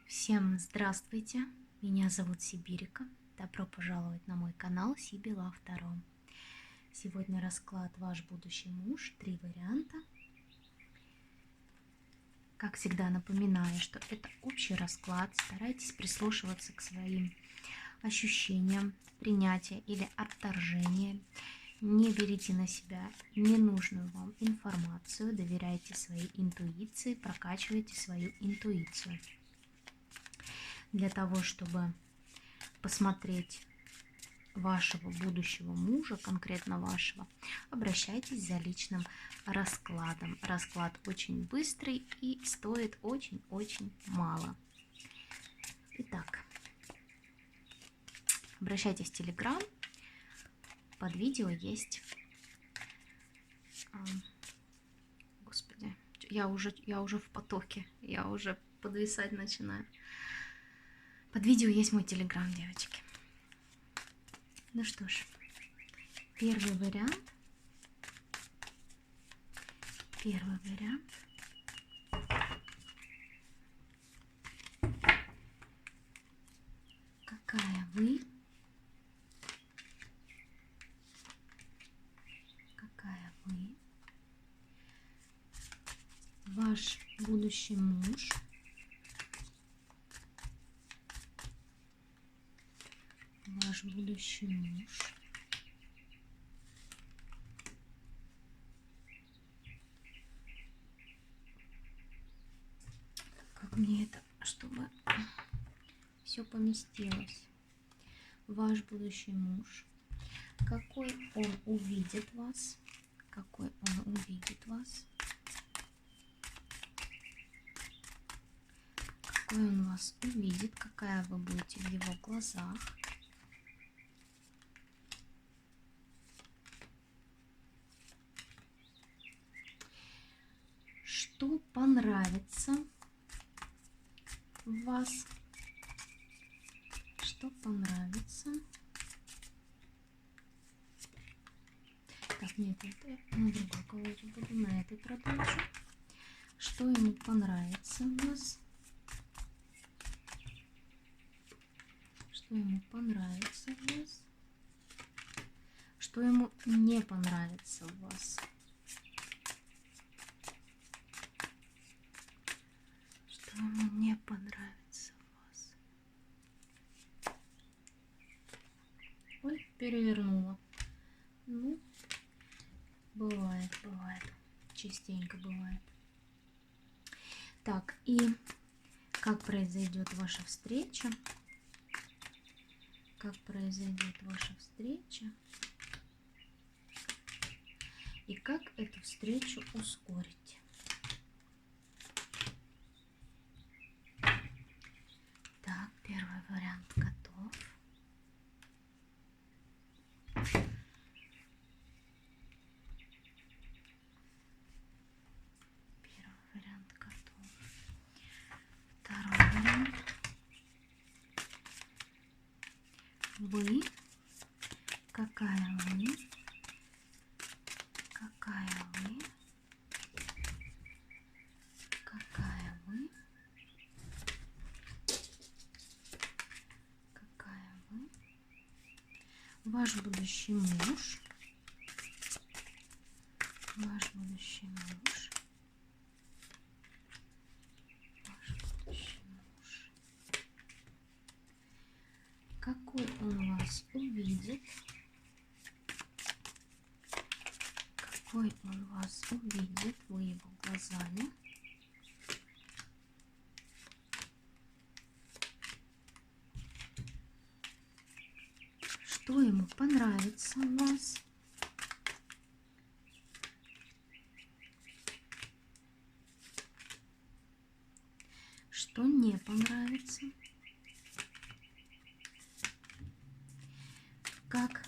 Всем здравствуйте, меня зовут Сибирика. Добро пожаловать на мой канал Сиби Лав Таро. Сегодня расклад «Ваш будущий муж», 3 варианта. Как всегда напоминаю, что это общий расклад, старайтесь прислушиваться к своим ощущениям, принятия или отторжения. Не берите на себя ненужную вам информацию, доверяйте своей интуиции, прокачивайте свою интуицию. Для того, чтобы посмотреть вашего будущего мужа, конкретно вашего, обращайтесь за личным раскладом. Расклад очень быстрый и стоит очень-очень мало. Итак, обращайтесь в Telegram. Под видео есть... Господи, я уже в потоке, я уже подвисать начинаю. Под видео есть мой Telegram, девочки. Ну что ж, первый вариант. Какая вы ваш будущий муж как мне это, чтобы все поместилось. Ваш будущий муж, какой он увидит вас, какой он вас увидит, какая вы будете в его глазах. Что понравится в вас, Так, нет, это на другой колоде буду, на этой продолжу. Что ему понравится в вас, что ему не понравится в вас. Ой, перевернула. Ну, бывает, частенько бывает. Так, и как произойдет ваша встреча? И как эту встречу ускорить? Так, первый вариант готов. Второй вариант. Вы, какая вы, ваш будущий муж, какой он вас увидит, вы его глазами. Что ему понравится в вас, что не понравится, как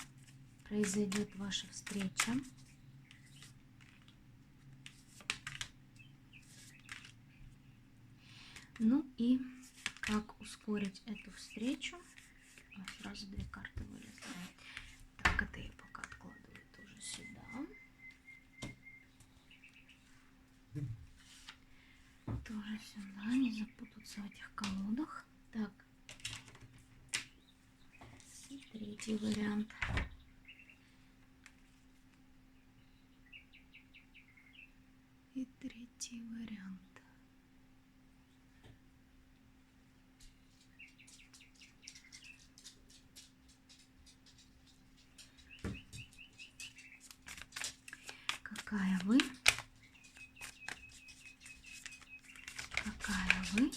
произойдет ваша встреча, ну и как ускорить эту встречу. Сразу 2 карты вылезли. Так, это я пока откладываю тоже сюда. тоже сюда, не запутаться в этих колодах. Так. И третий вариант. И третий вариант. Какая вы? Какая вы?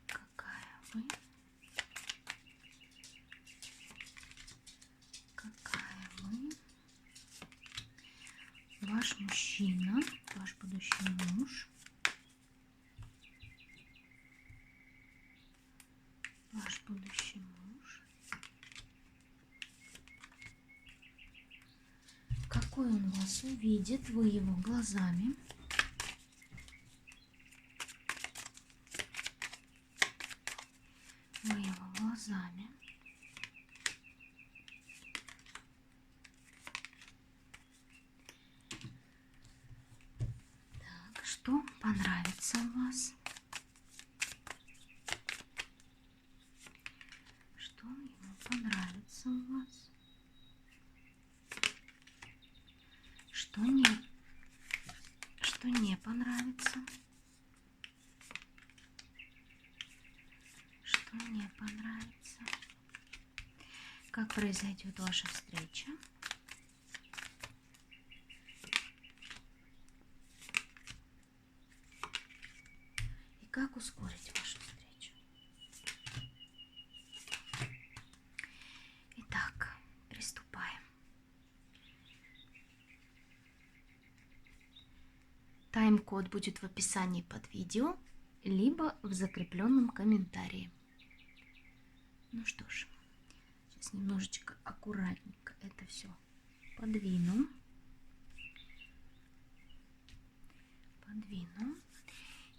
Какая вы? Какая вы? Ваш мужчина, ваш будущий муж. Ваш будущий муж. Какой он вас увидит, вы его глазами. Вы его глазами. Так, что понравится у вас? Что ему понравится у вас? Что не понравится? Что не понравится? Как произойдет ваша встреча? И как ускорить вашу встречу? Итак, приступаем. Тайм-код будет в описании под видео, либо в закрепленном комментарии. Ну что ж, сейчас немножечко аккуратненько это все подвину.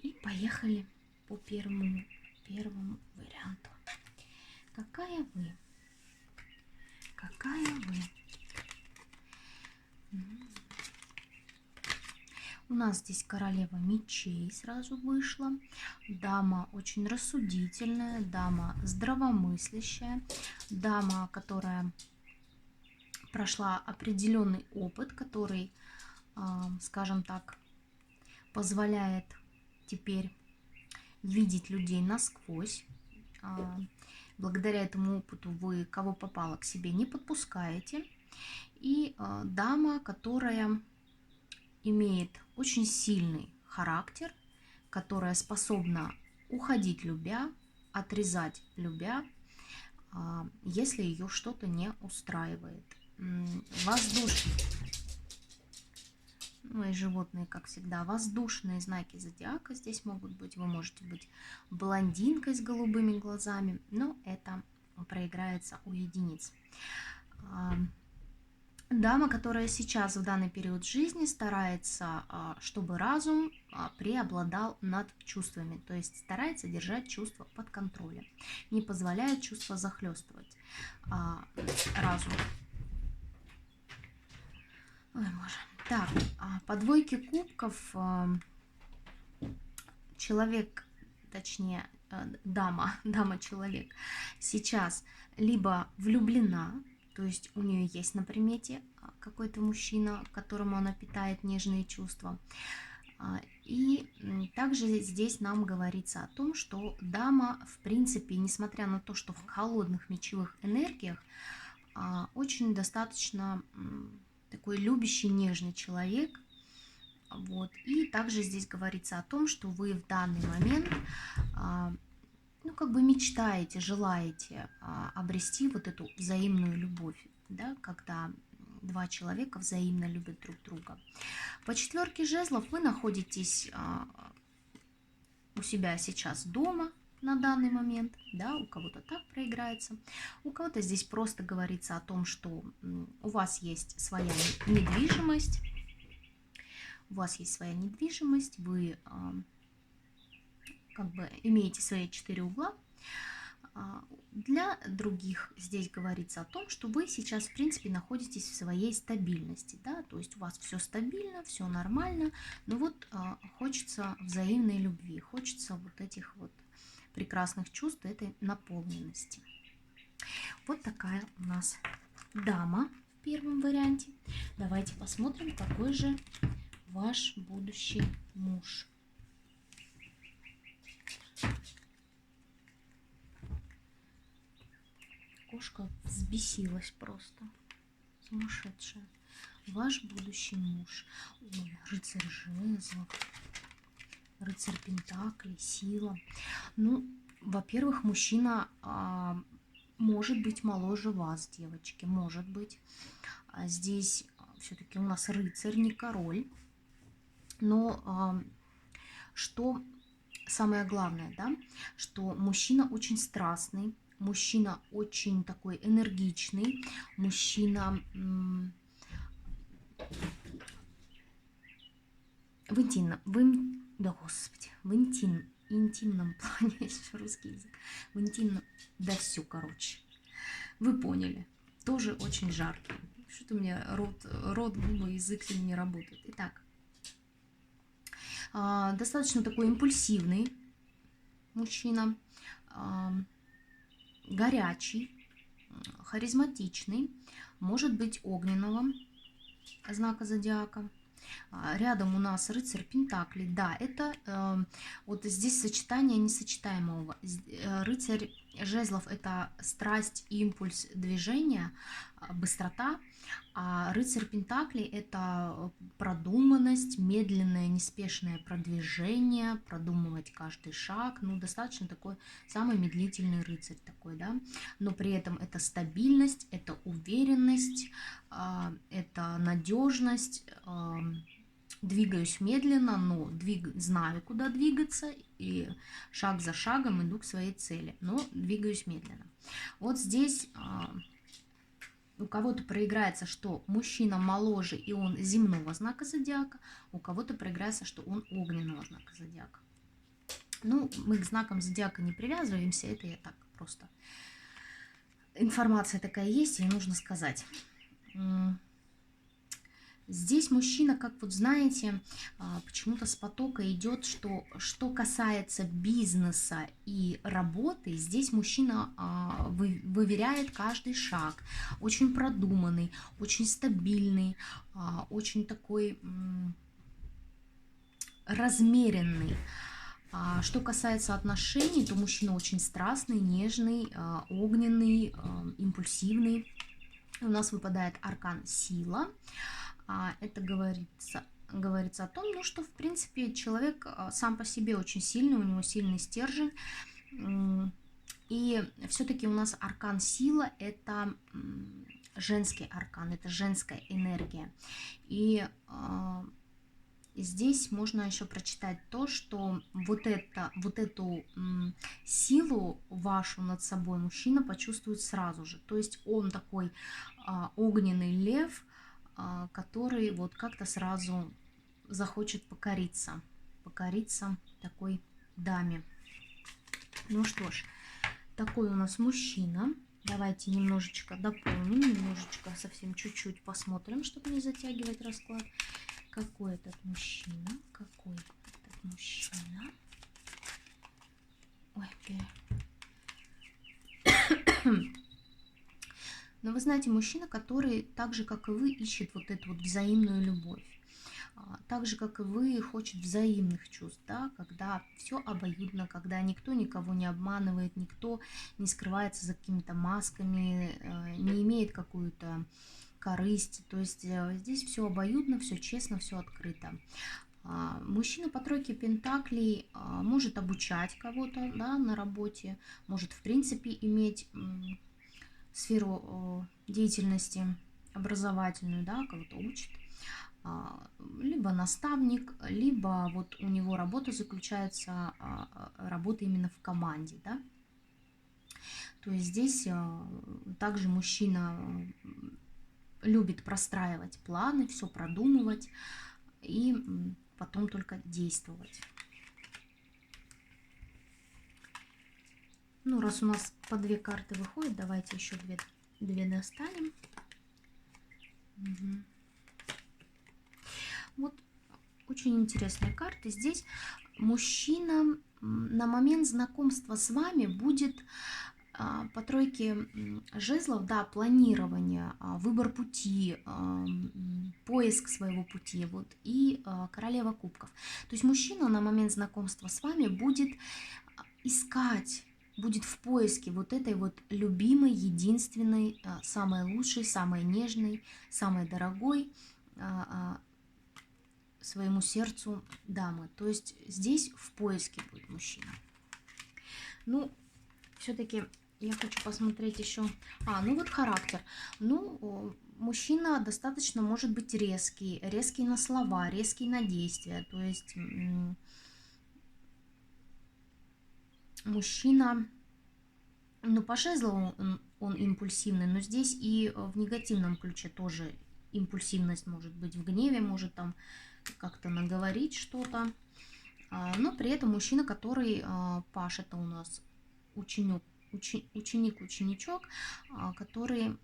И поехали по первому варианту. Какая вы? Какая вы? У нас здесь королева мечей сразу вышла. Дама очень рассудительная, дама здравомыслящая, дама, которая прошла определенный опыт, который, скажем так, позволяет теперь видеть людей насквозь. Благодаря этому опыту вы кого попало к себе не подпускаете. И дама, которая имеет очень сильный характер, которая способна уходить любя, отрезать любя, если ее что-то не устраивает. Воздушные, ну и животные, как всегда, воздушные знаки зодиака здесь могут быть. Вы можете быть блондинкой с голубыми глазами, но это проиграется у единиц. Дама, которая сейчас в данный период жизни старается, чтобы разум преобладал над чувствами, то есть старается держать чувства под контролем, не позволяет чувства захлестывать разум. Ой, боже. Так, по двойке кубков человек, точнее дама-человек сейчас либо влюблена, то есть у нее есть на примете какой-то мужчина, которому она питает нежные чувства. И также здесь нам говорится о том, что дама, в принципе, несмотря на то, что в холодных мечевых энергиях, очень достаточно такой любящий, нежный человек. Вот. И также здесь говорится о том, что вы в данный момент ну, как бы мечтаете, желаете обрести вот эту взаимную любовь, да, когда два человека взаимно любят друг друга. По четверке жезлов вы находитесь у себя сейчас дома на данный момент, да, у кого-то так проиграется, у кого-то здесь просто говорится о том, что у вас есть своя недвижимость, вы как бы имеете свои 4 угла, Для других здесь говорится о том, что вы сейчас, в принципе, находитесь в своей стабильности, да, то есть у вас все стабильно, все нормально, но вот хочется взаимной любви, хочется вот этих вот прекрасных чувств, этой наполненности. Вот такая у нас дама в первом варианте. Давайте посмотрим, какой же ваш будущий муж. Кошка взбесилась просто. Сумасшедшая. Ваш будущий муж. Ой, рыцарь жезлов, рыцарь пентаклей, сила. Ну, во-первых, мужчина может быть моложе вас, девочки, может быть. Здесь все-таки у нас рыцарь, не король. Но что самое главное, да, что мужчина очень страстный, мужчина очень такой энергичный, мужчина в интимном плане, еще русский язык, в интимном, да все, короче, вы поняли, тоже очень жаркий. Что-то у меня рот, губы, язык сегодня не работает. Итак, достаточно такой импульсивный мужчина, горячий, харизматичный, может быть огненного знака зодиака. Рядом у нас рыцарь пентаклей. Да, это вот здесь сочетание несочетаемого. Рыцарь жезлов — это страсть, импульс, движение, быстрота. А рыцарь пентаклей — это продуманность, медленное, неспешное продвижение, продумывать каждый шаг. Ну, достаточно такой самый медлительный рыцарь такой, да. Но при этом это стабильность, это уверенность, это надежность. Двигаюсь медленно, но знаю, куда двигаться, и шаг за шагом иду к своей цели, но двигаюсь медленно. Вот здесь у кого-то проиграется, что мужчина моложе, и он земного знака зодиака, у кого-то проиграется, что он огненного знака зодиака. Ну, мы к знакам зодиака не привязываемся, это я так просто... Информация такая есть, и нужно сказать. Здесь мужчина, как вот знаете, почему-то с потока идет, что касается бизнеса и работы, здесь мужчина выверяет каждый шаг, очень продуманный, очень стабильный, очень такой размеренный. Что касается отношений, то мужчина очень страстный, нежный, огненный, импульсивный. У нас выпадает аркан сила. Это говорится о том, ну, что, в принципе, человек сам по себе очень сильный, у него сильный стержень. И все-таки у нас аркан сила – это женский аркан, это женская энергия. И здесь можно еще прочитать то, что вот эту силу вашу над собой мужчина почувствует сразу же. То есть он такой огненный лев, который вот как-то сразу захочет покориться такой даме. Ну что ж, такой у нас мужчина. Давайте немножечко дополним, немножечко, совсем чуть-чуть посмотрим, чтобы не затягивать расклад. Какой этот мужчина? Какой этот мужчина? Ой, но вы знаете, мужчина, который так же, как и вы, ищет вот эту вот взаимную любовь. Так же, как и вы, хочет взаимных чувств, да, когда все обоюдно, когда никто никого не обманывает, никто не скрывается за какими-то масками, не имеет какую-то корысть. То есть здесь все обоюдно, все честно, все открыто. Мужчина по тройке пентаклей может обучать кого-то, да, на работе, может, в принципе, иметь сферу деятельности образовательную, да, кого-то учит. Либо наставник, либо вот у него работа заключается, работа именно в команде, да. То есть здесь также мужчина любит простраивать планы, все продумывать и потом только действовать. Ну, раз у нас по 2 карты выходит, давайте еще 2 достанем. Угу. Вот очень интересные карты. Здесь мужчина на момент знакомства с вами будет по тройке жезлов, да, планирование, выбор пути, поиск своего пути, вот, и королева кубков. То есть мужчина на момент знакомства с вами будет искать, будет в поиске вот этой вот любимой, единственной, самой лучшей, самой нежной, самой дорогой своему сердцу дамы. То есть здесь в поиске будет мужчина. Ну, все-таки я хочу посмотреть еще. Ну вот характер. Ну, мужчина достаточно может быть резкий на слова, резкий на действия. То есть мужчина, ну, по жезлу он импульсивный, но здесь и в негативном ключе тоже импульсивность может быть, в гневе может там как-то наговорить что-то. Но при этом мужчина, который Паш, это у нас ученик-ученичок, который,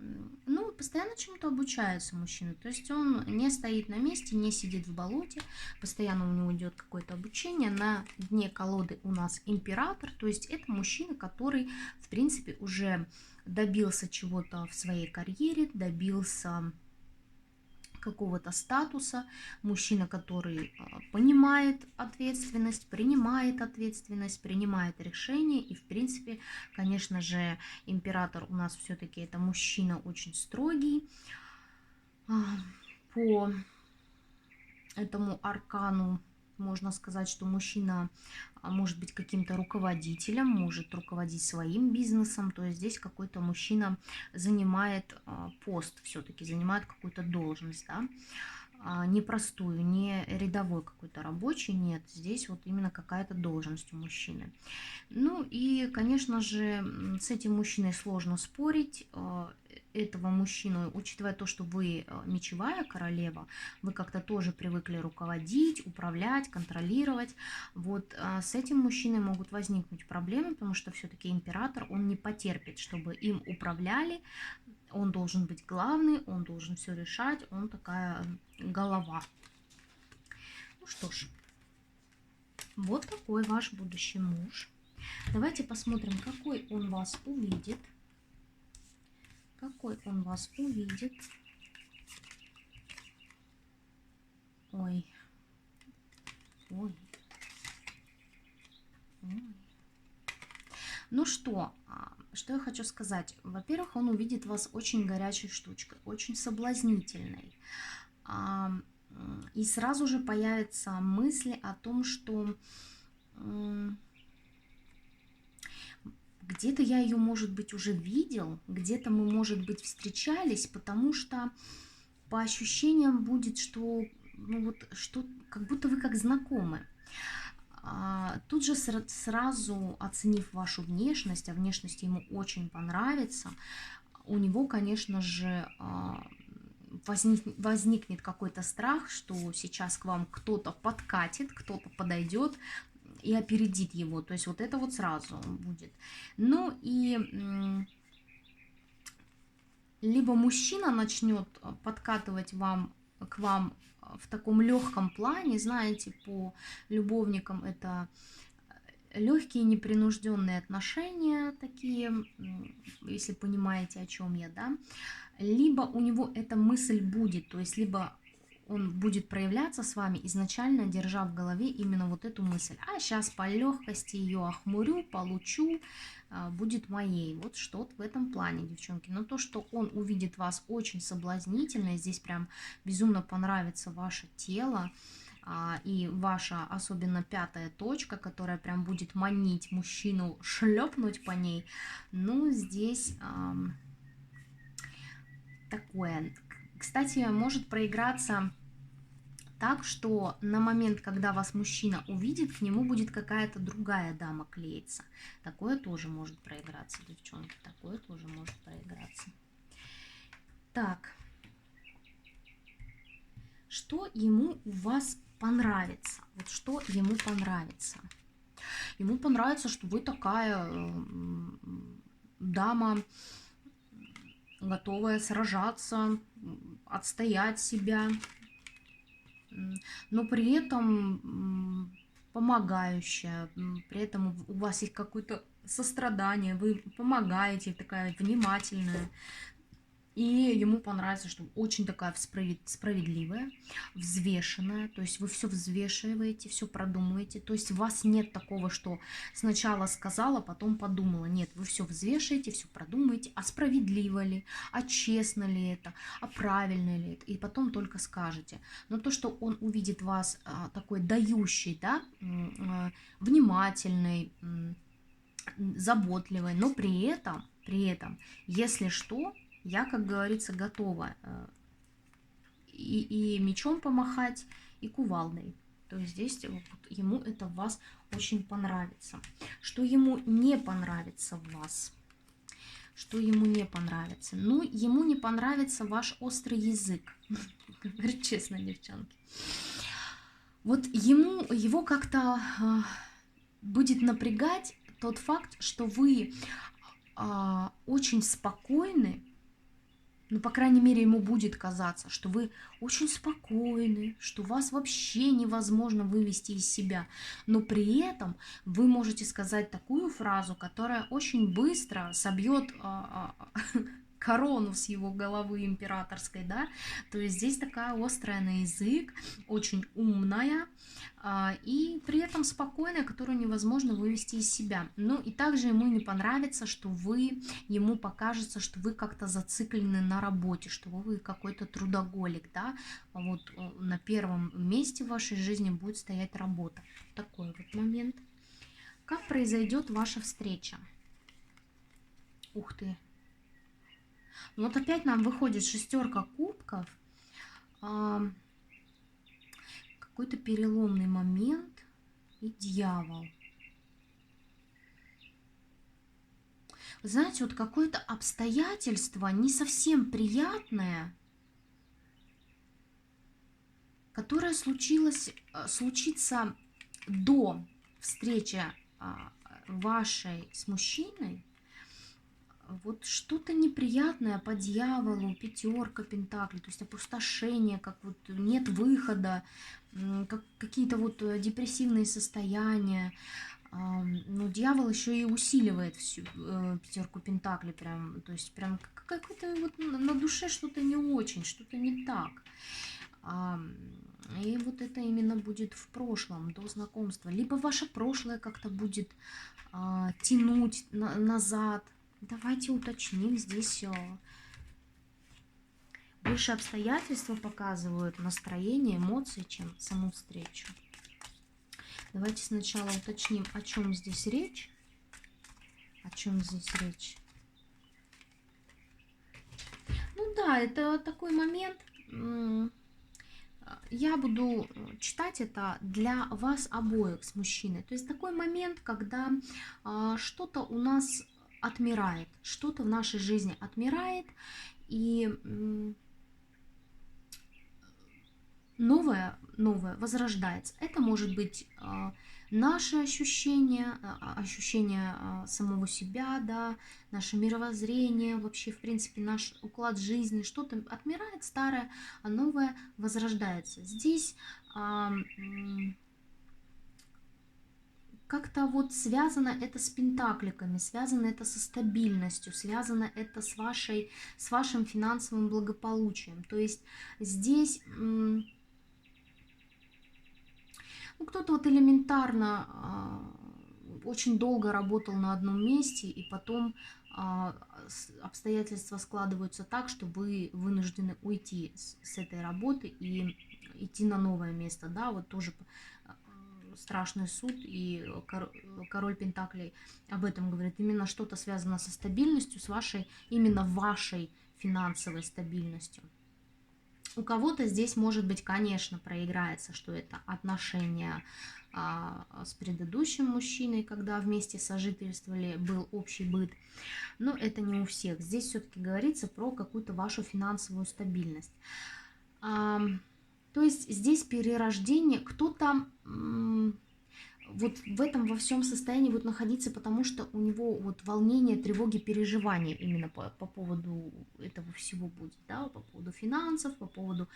ну, постоянно чему-то обучается мужчина. То есть он не стоит на месте, не сидит в болоте, постоянно у него идет какое-то обучение. На дне колоды у нас император, то есть это мужчина, который, в принципе, уже добился чего-то в своей карьере, добился какого-то статуса, мужчина, который понимает ответственность, принимает решения, и в принципе, конечно же, император у нас все-таки это мужчина очень строгий. По этому аркану можно сказать, что мужчина может быть каким-то руководителем, может руководить своим бизнесом, то есть здесь какой-то мужчина занимает пост, все-таки занимает какую-то должность, да, непростую, не рядовой какой-то рабочий, нет, здесь вот именно какая-то должность у мужчины. Ну и, конечно же, с этим мужчиной сложно спорить. Этого мужчину, учитывая то, что вы мечевая королева, вы как-то тоже привыкли руководить, управлять, контролировать. Вот с этим мужчиной могут возникнуть проблемы, потому что все-таки император, он не потерпит, чтобы им управляли. Он должен быть главный, он должен все решать, он такая голова. Ну что ж, вот такой ваш будущий муж. Давайте посмотрим, какой он вас увидит. Какой он вас увидит. Ой. Ой. Ой. Ну что я хочу сказать. Во-первых, он увидит вас очень горячей штучкой, очень соблазнительной. И сразу же появятся мысли о том, что где-то я ее, может быть, уже видел, где-то мы, может быть, встречались, потому что по ощущениям будет, что, ну вот, что как будто вы как знакомы. Тут же сразу оценив вашу внешность, а внешность ему очень понравится, у него, конечно же, возникнет какой-то страх, что сейчас к вам кто-то подкатит, кто-то подойдет и опередит его. То есть вот это вот сразу будет. Ну и либо мужчина начнет подкатывать к вам в таком легком плане, знаете, по любовникам это легкие непринужденные отношения такие, если понимаете, о чем я, да, либо у него эта мысль будет, то есть либо он будет проявляться с вами, изначально держа в голове именно вот эту мысль. А сейчас по легкости ее охмурю, получу, будет моей. Вот что-то в этом плане, девчонки. Но то, что он увидит вас очень соблазнительно, здесь прям безумно понравится ваше тело, и ваша особенно 5-я точка, которая прям будет манить мужчину шлепнуть по ней, ну, здесь такое. Кстати, может проиграться так, что на момент, когда вас мужчина увидит, к нему будет какая-то другая дама клеиться. Такое тоже может проиграться, девчонки, такое тоже может проиграться. Так, что ему у вас понравится? Вот что ему понравится? Ему понравится, что вы такая дама, готовая сражаться, отстоять себя, но при этом помогающая, при этом у вас есть какое-то сострадание, вы помогаете, такая внимательная. И ему понравится, что очень такая справедливая, взвешенная, то есть вы все взвешиваете, все продумываете, то есть у вас нет такого, что сначала сказала, потом подумала. Нет, вы все взвешиваете, все продумаете, а справедливо ли, а честно ли это, а правильно ли это, и потом только скажете. Но то, что он увидит вас такой дающий, да, внимательный, заботливый, но при этом, если что, я, как говорится, готова и мечом помахать, и кувалдой. То есть здесь вот, ему это в вас очень понравится. Что ему не понравится в вас? Что ему не понравится? Ну, ему не понравится ваш острый язык. Говорю честно, девчонки. Вот его как-то будет напрягать тот факт, что вы очень спокойны. Ну, по крайней мере, ему будет казаться, что вы очень спокойны, что вас вообще невозможно вывести из себя. Но при этом вы можете сказать такую фразу, которая очень быстро собьет корону с его головы императорской, да. То есть здесь такая острая на язык, очень умная, и при этом спокойная, которую невозможно вывести из себя. Ну и также ему не понравится, что ему покажется, что вы как-то зациклены на работе, что вы какой-то трудоголик, да, вот на первом месте в вашей жизни будет стоять работа. Такой вот момент. Как произойдет ваша встреча? Ух ты. Вот опять нам выходит 6 кубков. Какой-то переломный момент и дьявол. Вы знаете, вот какое-то обстоятельство не совсем приятное, которое случится до встречи вашей с мужчиной. Вот что-то неприятное по дьяволу, 5 пентаклей, то есть опустошение, как вот нет выхода, как какие-то вот депрессивные состояния. Но дьявол еще и усиливает всю 5 пентаклей, прям, то есть прям какое-то вот на душе что-то не очень, что-то не так. И вот это именно будет в прошлом, до знакомства. Либо ваше прошлое как-то будет тянуть назад. Давайте уточним здесь. Больше обстоятельства показывают настроение, эмоции, чем саму встречу. Давайте сначала уточним, о чем здесь речь. О чем здесь речь? Ну да, это такой момент. Я буду читать это для вас обоих с мужчиной. То есть такой момент, когда что-то у нас отмирает, что-то в нашей жизни отмирает, и новое возрождается. Это может быть наше ощущение самого себя, да, наше мировоззрение, вообще, в принципе, наш уклад жизни. Что-то отмирает старое, а новое возрождается. Здесь как-то вот связано это с пентакликами, связано это со стабильностью, связано это с вашим финансовым благополучием. То есть здесь кто-то вот элементарно очень долго работал на одном месте, и потом обстоятельства складываются так, что вы вынуждены уйти с этой работы и идти на новое место, да, вот тоже страшный суд, и король Пентаклей об этом говорит. Именно что-то связано со стабильностью, с именно вашей финансовой стабильностью. У кого-то здесь, может быть, конечно, проиграется, что это отношения с предыдущим мужчиной, когда вместе сожительствовали, был общий быт. Но это не у всех. Здесь все-таки говорится про какую-то вашу финансовую стабильность. То есть здесь перерождение, кто-то вот в этом во всем состоянии вот находиться, потому что у него вот волнение, тревоги, переживания именно по поводу этого всего будет, да, по поводу финансов, по поводу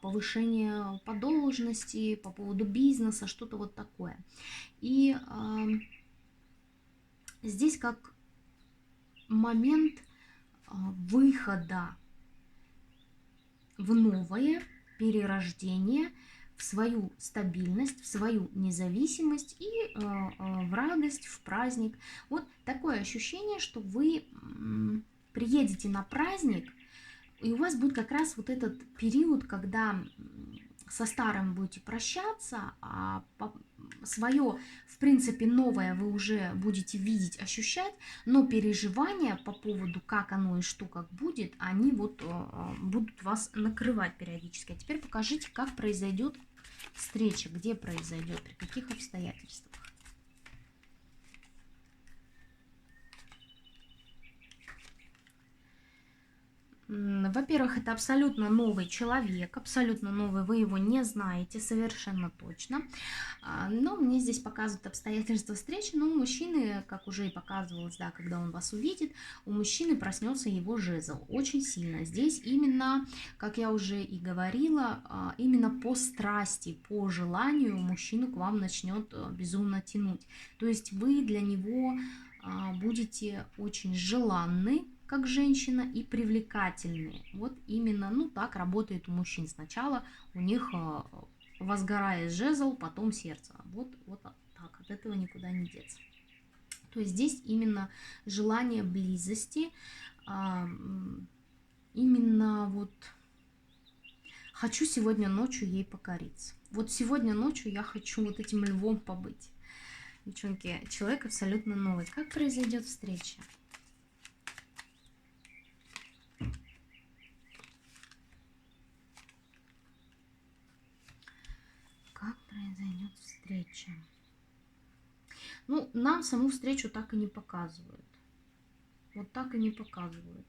повышения по должности, по поводу бизнеса, что-то вот такое. И здесь как момент выхода в новое, перерождение, в свою стабильность, в свою независимость и в радость, в праздник. Вот такое ощущение, что вы приедете на праздник, и у вас будет как раз вот этот период, когда со старым будете прощаться, а свое, в принципе, новое вы уже будете видеть, ощущать, но переживания по поводу, как оно и что, как будет, они вот будут вас накрывать периодически. А теперь покажите, как произойдет встреча, где произойдет, при каких обстоятельствах. Во-первых, это абсолютно новый человек, абсолютно новый, вы его не знаете совершенно точно. Но мне здесь показывают обстоятельства встречи, но у мужчины, как уже и показывалось, да, когда он вас увидит, у мужчины проснется его жезл очень сильно. Здесь именно, как я уже и говорила, именно по страсти, по желанию мужчину к вам начнет безумно тянуть. То есть вы для него будете очень желанны, как женщина, и привлекательные. Вот именно, ну, так работает у мужчин. Сначала у них возгорает жезл, потом сердце. Вот так, от этого никуда не деться. То есть здесь именно желание близости, именно вот хочу сегодня ночью ей покориться. Вот сегодня ночью я хочу вот этим львом побыть. Девчонки, человек абсолютно новый. Как произойдет встреча? Как произойдет встреча? Ну, нам саму встречу так и не показывают. Вот так и не показывают.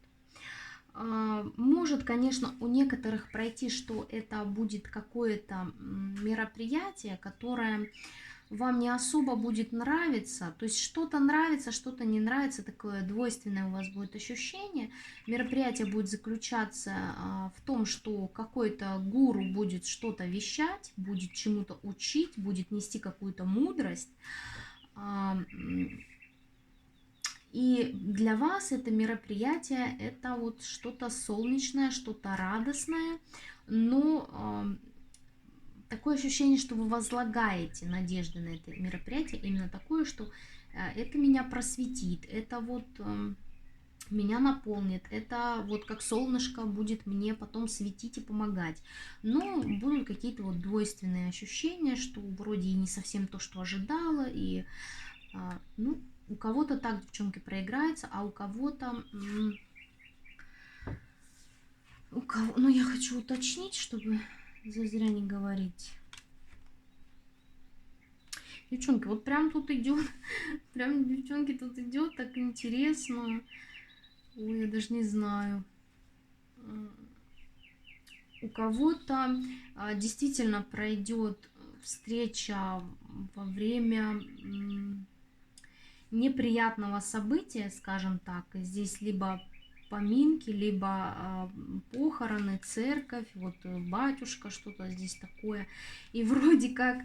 Может, конечно, у некоторых пройти, что это будет какое-то мероприятие, которое вам не особо будет нравиться. То есть что-то нравится, что-то не нравится, такое двойственное у вас будет ощущение. Мероприятие будет заключаться в том, что какой-то гуру будет что-то вещать, будет чему-то учить, будет нести какую-то мудрость. И для вас это мероприятие, это вот что-то солнечное, что-то радостное, но такое ощущение, что вы возлагаете надежды на это мероприятие, именно такое, что это меня просветит, это вот меня наполнит, это вот как солнышко будет мне потом светить и помогать. Но будут какие-то вот двойственные ощущения, что вроде и не совсем то, что ожидала, и ну, у кого-то так, девчонки, проиграется, а у кого-то... Ну, я хочу уточнить, чтобы зазря не говорить. Девчонки, вот прям тут идет, прям, девчонки, тут идет так интересно. Ой, я даже не знаю. У кого-то действительно пройдет встреча во время неприятного события, скажем так. Здесь либо поминки, либо похороны, церковь, вот батюшка, что-то здесь такое. И вроде как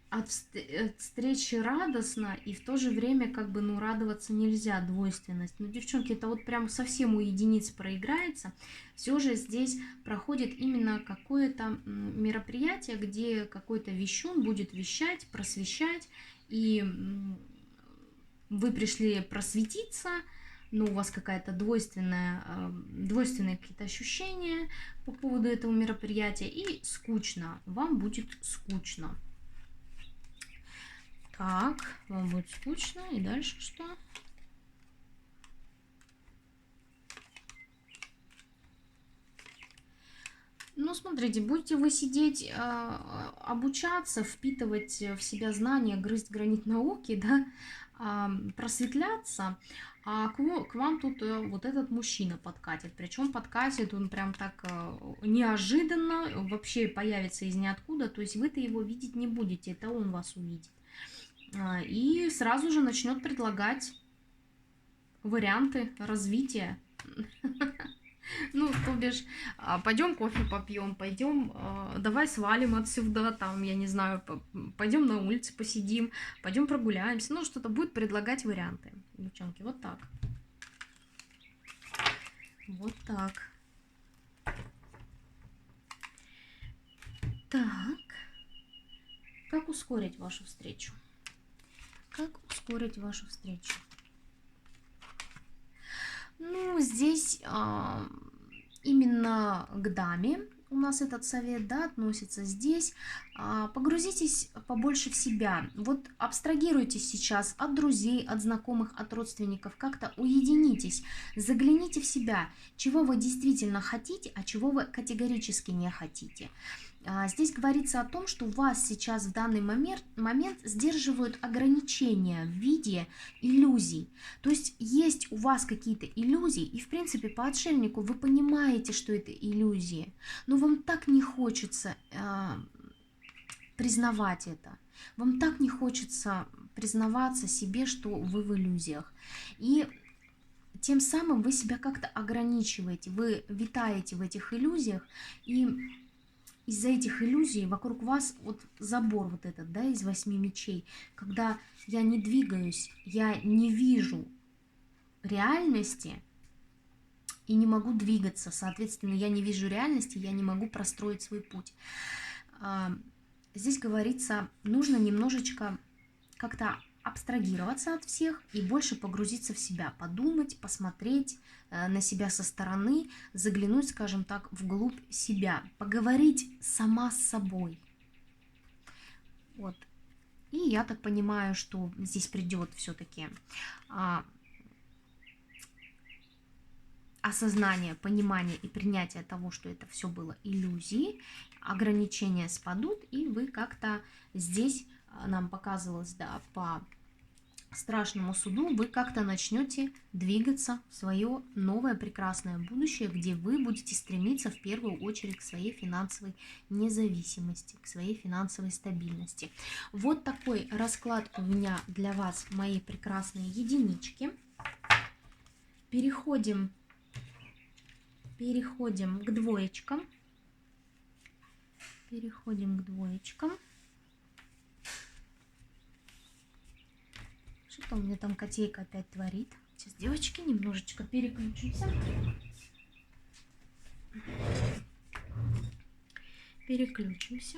от встречи радостно, и в то же время как бы, ну, радоваться нельзя, двойственность. Но, девчонки, это вот прям совсем у единиц проиграется. Все же здесь проходит именно какое-то мероприятие, где какой-то вещун будет вещать, просвещать, и вы пришли просветиться, но у вас какая-то двойственные какие-то ощущения по поводу этого мероприятия, и скучно, вам будет скучно. Так, вам будет скучно, и дальше что? Ну, смотрите, будете вы сидеть, обучаться, впитывать в себя знания, грызть гранит науки, да, просветляться, а к вам тут вот этот мужчина подкатит. Причем подкатит он прям так неожиданно, вообще появится из ниоткуда, то есть вы-то его видеть не будете, это он вас увидит. и сразу же начнет предлагать варианты развития. Ну, то бишь, пойдем кофе попьем, пойдем, давай свалим отсюда, там, я не знаю, пойдем на улице посидим, пойдем прогуляемся, ну, что-то будет предлагать варианты, девчонки, вот так. Вот так. Так. Как ускорить вашу встречу? Как ускорить вашу встречу? Ну, здесь именно к даме у нас этот совет, да, относится. Здесь погрузитесь побольше в себя. Вот абстрагируйтесь сейчас от друзей, от знакомых, от родственников. Как-то уединитесь, загляните в себя, чего вы действительно хотите, а чего вы категорически не хотите. Здесь говорится о том, что вас сейчас в данный момент сдерживают ограничения в виде иллюзий. То есть у вас какие-то иллюзии, и в принципе по отшельнику вы понимаете, что это иллюзии, но вам так не хочется признавать это. Вам так не хочется признаваться себе, что вы в иллюзиях. И тем самым вы себя как-то ограничиваете, вы витаете в этих иллюзиях, и из-за этих иллюзий вокруг вас вот забор вот этот, да, из 8 мечей, когда я не двигаюсь, я не вижу реальности и не могу двигаться, соответственно, я не вижу реальности, я не могу простроить свой путь. Здесь говорится, нужно немножечко как-то абстрагироваться от всех и больше погрузиться в себя, подумать, посмотреть на себя со стороны, заглянуть, скажем так, вглубь себя, поговорить сама с собой. Вот. И я так понимаю, что здесь придет все-таки осознание, понимание и принятие того, что это все было иллюзией, ограничения спадут, и вы как-то здесь, нам показывалось, да, по страшному суду, вы как-то начнете двигаться в свое новое прекрасное будущее, где вы будете стремиться в первую очередь к своей финансовой независимости, к своей финансовой стабильности. Вот такой расклад у меня для вас, мои прекрасные единички. Переходим к двоечкам. Переходим к двоечкам. Что у меня там котейка опять творит? Сейчас, девочки, немножечко переключимся. Переключимся.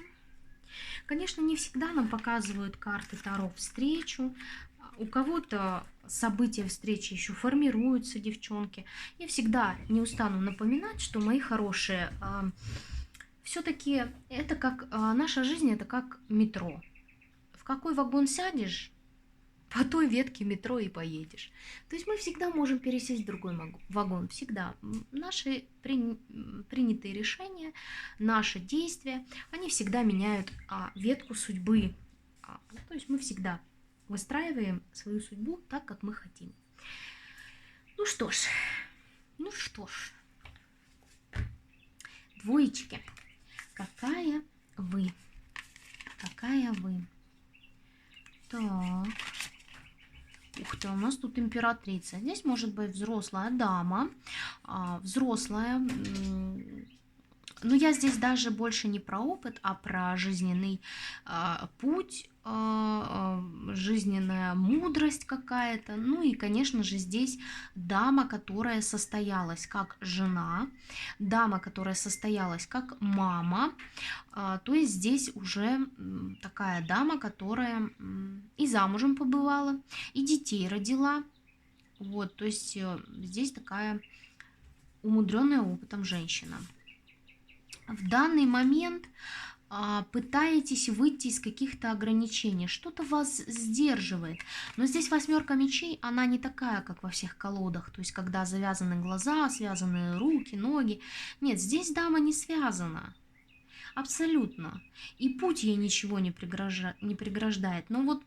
Конечно, не всегда нам показывают карты Таро встречу. У кого-то события встречи еще формируются, девчонки. Я всегда не устану напоминать, что, мои хорошие, все-таки это как наша жизнь, это как метро. В какой вагон сядешь, по той ветке метро и поедешь. То есть мы всегда можем пересесть в другой вагон. Всегда. Наши принятые решения, наши действия, они всегда меняют ветку судьбы. То есть мы всегда выстраиваем свою судьбу так, как мы хотим. Ну что ж. Двоечки. Какая вы? Так. Ух ты, у нас тут императрица. Здесь может быть взрослая дама. Взрослая. Но я здесь даже больше не про опыт, а про жизненный путь, жизненная мудрость какая-то. Ну и, конечно же, здесь дама, которая состоялась как жена, дама, которая состоялась как мама. То есть здесь уже такая дама, которая и замужем побывала, и детей родила. Вот, то есть здесь такая умудренная опытом женщина. В данный момент пытаетесь выйти из каких-то ограничений, что-то вас сдерживает. Но здесь 8 мечей, она не такая, как во всех колодах, то есть когда завязаны глаза, связаны руки, ноги. Нет, здесь дама не связана. Абсолютно. И путь ей ничего не преграждает. Но вот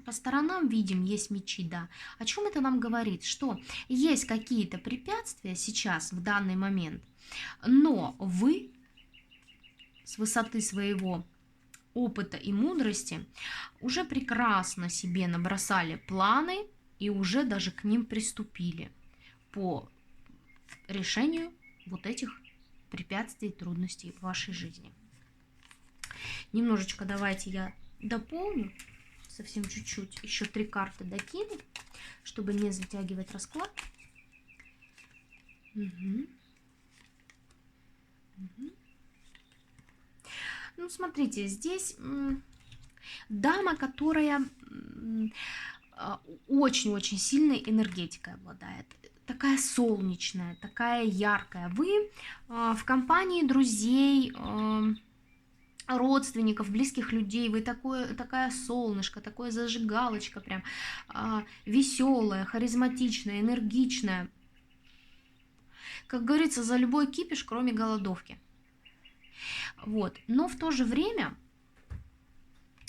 по сторонам видим, есть мечи, да. О чем это нам говорит? Что есть какие-то препятствия сейчас, в данный момент, но вы с высоты своего опыта и мудрости уже прекрасно себе набросали планы и уже даже к ним приступили по решению вот этих препятствий и трудностей в вашей жизни. Немножечко давайте я дополню, совсем чуть-чуть, еще 3 карты докину, чтобы не затягивать расклад. Угу. Угу. Ну, смотрите, здесь дама, которая очень-очень сильной энергетикой обладает. Такая солнечная, такая яркая. Вы в компании друзей, родственников, близких людей, вы такая солнышко, такое зажигалочка, прям веселая, харизматичная, энергичная. Как говорится, за любой кипиш, кроме голодовки. Вот. Но в то же время,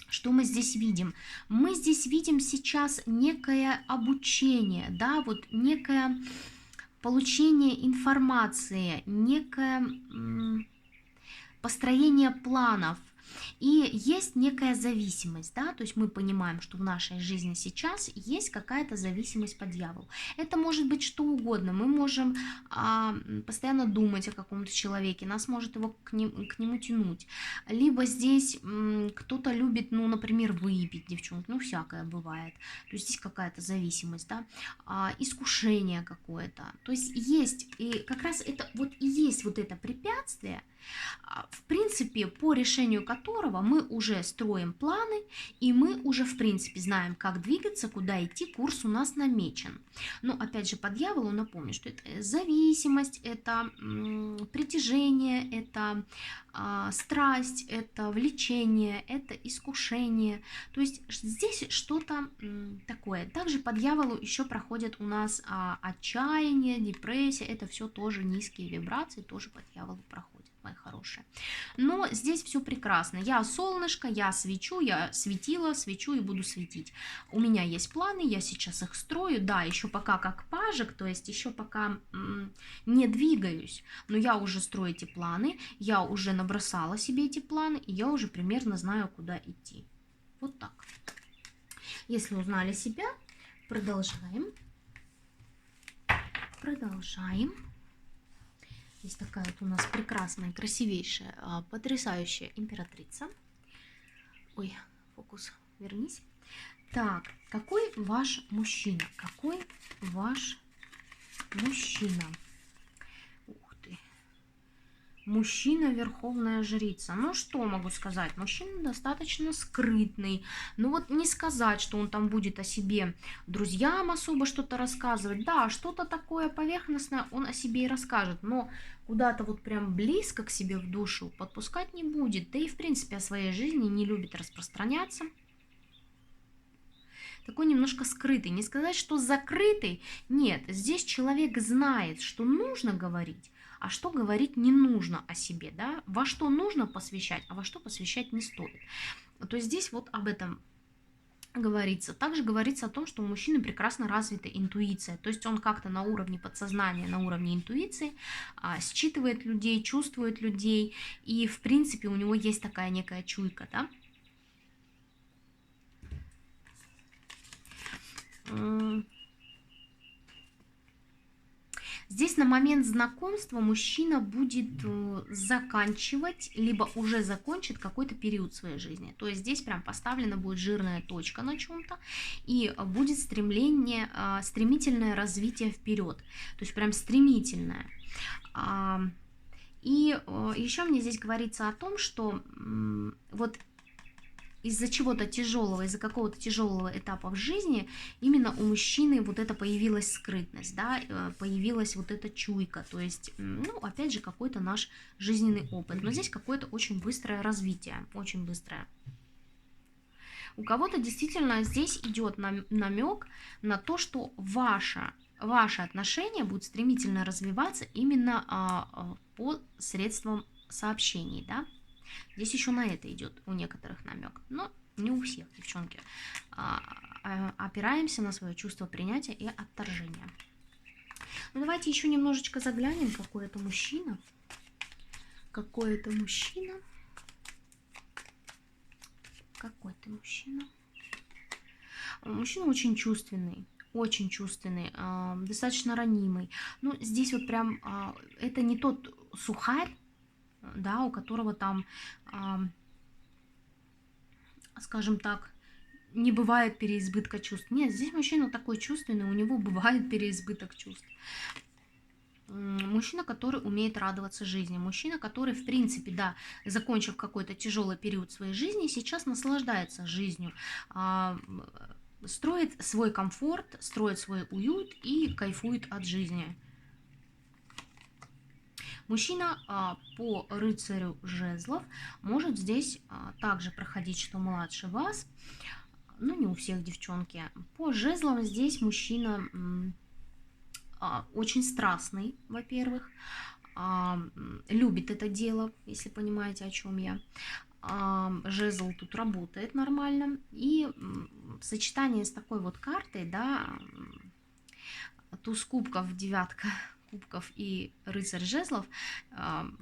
что мы здесь видим? Мы здесь видим сейчас некое обучение, да, вот некое получение информации, некое построение планов. И есть некая зависимость, да, то есть мы понимаем, что в нашей жизни сейчас есть какая-то зависимость по дьяволу. Это может быть что угодно. Мы можем постоянно думать о каком-то человеке, нас может его к нему тянуть. Либо здесь кто-то любит, ну, например, выпить, девчонки, ну, всякое бывает. То есть здесь какая-то зависимость, да, искушение какое-то. То есть есть, и как раз это вот и есть вот это препятствие, в принципе, по решению которого мы уже строим планы, и мы уже, в принципе, знаем, как двигаться, куда идти, курс у нас намечен. Но, опять же, по дьяволу напомню, что это зависимость, это притяжение, это страсть, это влечение, это искушение. То есть здесь что-то такое. Также по дьяволу еще проходят у нас отчаяние, депрессия, это все тоже низкие вибрации, тоже по дьяволу проходят, мои хорошие. Но здесь все прекрасно. Я солнышко, я свечу, я светила, свечу и буду светить. У меня есть планы, я сейчас их строю. Да, еще пока как пажик, то есть еще пока не двигаюсь, но я уже строю эти планы, я уже набросала себе эти планы, и я уже примерно знаю, куда идти. Вот так. Если узнали себя, продолжаем. Продолжаем. Здесь такая вот у нас прекрасная, красивейшая, потрясающая императрица. Ой, фокус, вернись. Так, какой ваш мужчина? Какой ваш мужчина? Ух ты. Мужчина, верховная жрица. Ну, что могу сказать? Мужчина достаточно скрытный. Ну, вот не сказать, что он там будет о себе друзьям особо что-то рассказывать. Да, что-то такое поверхностное он о себе и расскажет. Но куда-то вот прям близко к себе в душу подпускать не будет. Да и, в принципе, о своей жизни не любит распространяться. Такой немножко скрытый. Не сказать, что закрытый. Нет, здесь человек знает, что нужно говорить, а что говорить не нужно о себе, да, во что нужно посвящать, а во что посвящать не стоит. То есть здесь вот об этом говорится. Также говорится о том, что у мужчины прекрасно развита интуиция, то есть он как-то на уровне подсознания, на уровне интуиции считывает людей, чувствует людей, и в принципе у него есть такая некая чуйка, да. Здесь на момент знакомства мужчина будет заканчивать, либо уже закончит какой-то период своей жизни. То есть здесь прям поставлена будет жирная точка на чем-то, и будет стремительное развитие вперед. То есть прям стремительное. И еще мне здесь говорится о том, что вот из-за чего-то тяжелого, из-за какого-то тяжелого этапа в жизни именно у мужчины вот это появилась скрытность, да, появилась вот эта чуйка, то есть, ну, опять же, какой-то наш жизненный опыт, но здесь какое-то очень быстрое развитие, очень быстрое. У кого-то действительно здесь идет намек на то, что ваши отношения будут стремительно развиваться именно по средствам сообщений, да. Здесь еще на это идет у некоторых намек, но не у всех, девчонки. Опираемся на свое чувство принятия и отторжения. Ну, давайте еще немножечко заглянем, какой это мужчина. Какой это мужчина. какой ты мужчина? Мужчина очень чувственный, достаточно ранимый. Ну, здесь вот прям это не тот сухарь, да, у которого там, скажем так, не бывает переизбытка чувств. Нет, здесь мужчина такой чувственный, у него бывает переизбыток чувств. Мужчина, который умеет радоваться жизни. Мужчина, который, в принципе, да, закончив какой-то тяжелый период своей жизни, сейчас наслаждается жизнью, строит свой комфорт, строит свой уют и кайфует от жизни. Мужчина по рыцарю жезлов может здесь также проходить, что младше вас. Ну, не у всех, девчонки. По жезлам здесь мужчина очень страстный, во-первых, любит это дело, если понимаете, о чем я. Жезл тут работает нормально. И в сочетании с такой вот картой, да, туз кубков, девятка кубков и рыцарь жезлов,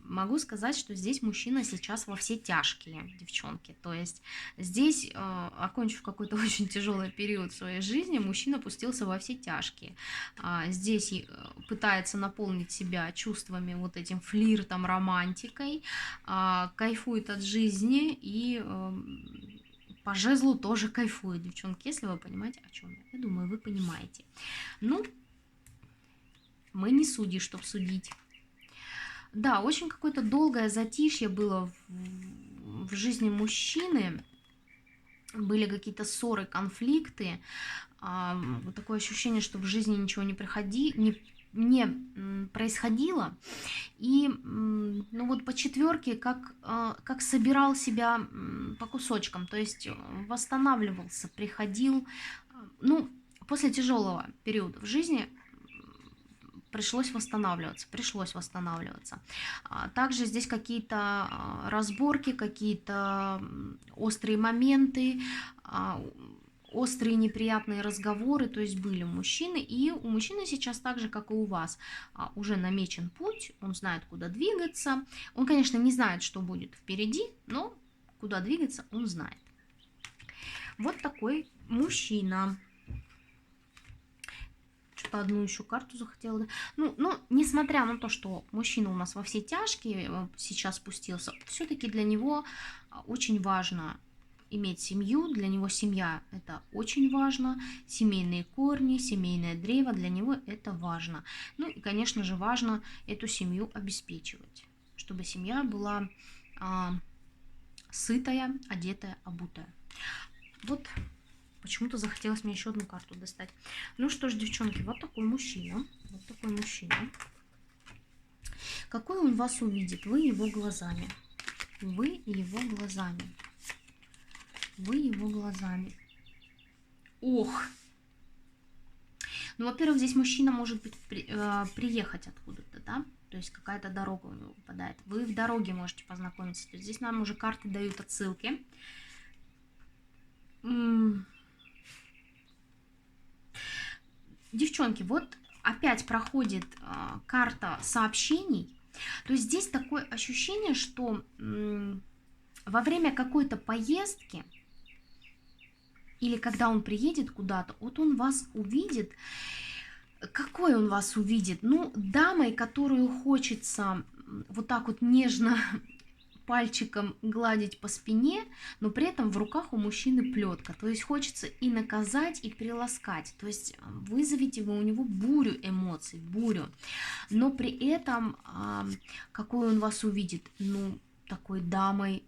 могу сказать, что здесь мужчина сейчас во все тяжкие, девчонки. То есть здесь, окончив какой-то очень тяжелый период в своей жизни, мужчина пустился во все тяжкие. Здесь пытается наполнить себя чувствами, вот этим флиртом, романтикой, кайфует от жизни и по жезлу тоже кайфует, девчонки, если вы понимаете, о чем я. Я думаю, вы понимаете. Ну, мы не судьи, чтобы судить. Да, очень какое-то долгое затишье было в жизни мужчины. Были какие-то ссоры, конфликты. Такое ощущение, что в жизни ничего не происходило. И ну вот по четверке как собирал себя по кусочкам. То есть восстанавливался, приходил. Ну, после тяжелого периода в жизни пришлось восстанавливаться. Также здесь какие-то разборки, какие-то острые моменты, острые неприятные разговоры, то есть были у мужчины. И у мужчины сейчас так же, как и у вас, уже намечен путь, он знает, куда двигаться. Он, конечно, не знает, что будет впереди, но куда двигаться он знает. Вот такой мужчина. Что-то одну еще карту захотела. Ну, несмотря на то, что мужчина у нас во все тяжкие сейчас спустился, все-таки для него очень важно иметь семью. Для него семья – это очень важно. Семейные корни, семейное древо – для него это важно. Ну и, конечно же, важно эту семью обеспечивать, чтобы семья была сытая, одетая, обутая. Вот. Почему-то захотелось мне еще одну карту достать. Ну что ж, девчонки, вот такой мужчина. Вот такой мужчина. Какой он вас увидит? Вы его глазами. Вы его глазами. Вы его глазами. Ох! Ну, во-первых, здесь мужчина может быть приехать откуда-то, да? То есть какая-то дорога у него выпадает. Вы в дороге можете познакомиться. То есть здесь нам уже карты дают отсылки. Девчонки, вот опять проходит карта сообщений. То есть здесь такое ощущение, что во время какой-то поездки или когда он приедет куда-то, вот он вас увидит. Какой он вас увидит? Ну, дамой, которую хочется вот так вот нежно пальчиком гладить по спине, но при этом в руках у мужчины плетка. То есть хочется и наказать, и приласкать. То есть вызовите вы у него бурю эмоций, бурю. Но при этом какой он вас увидит? Ну, такой дамой,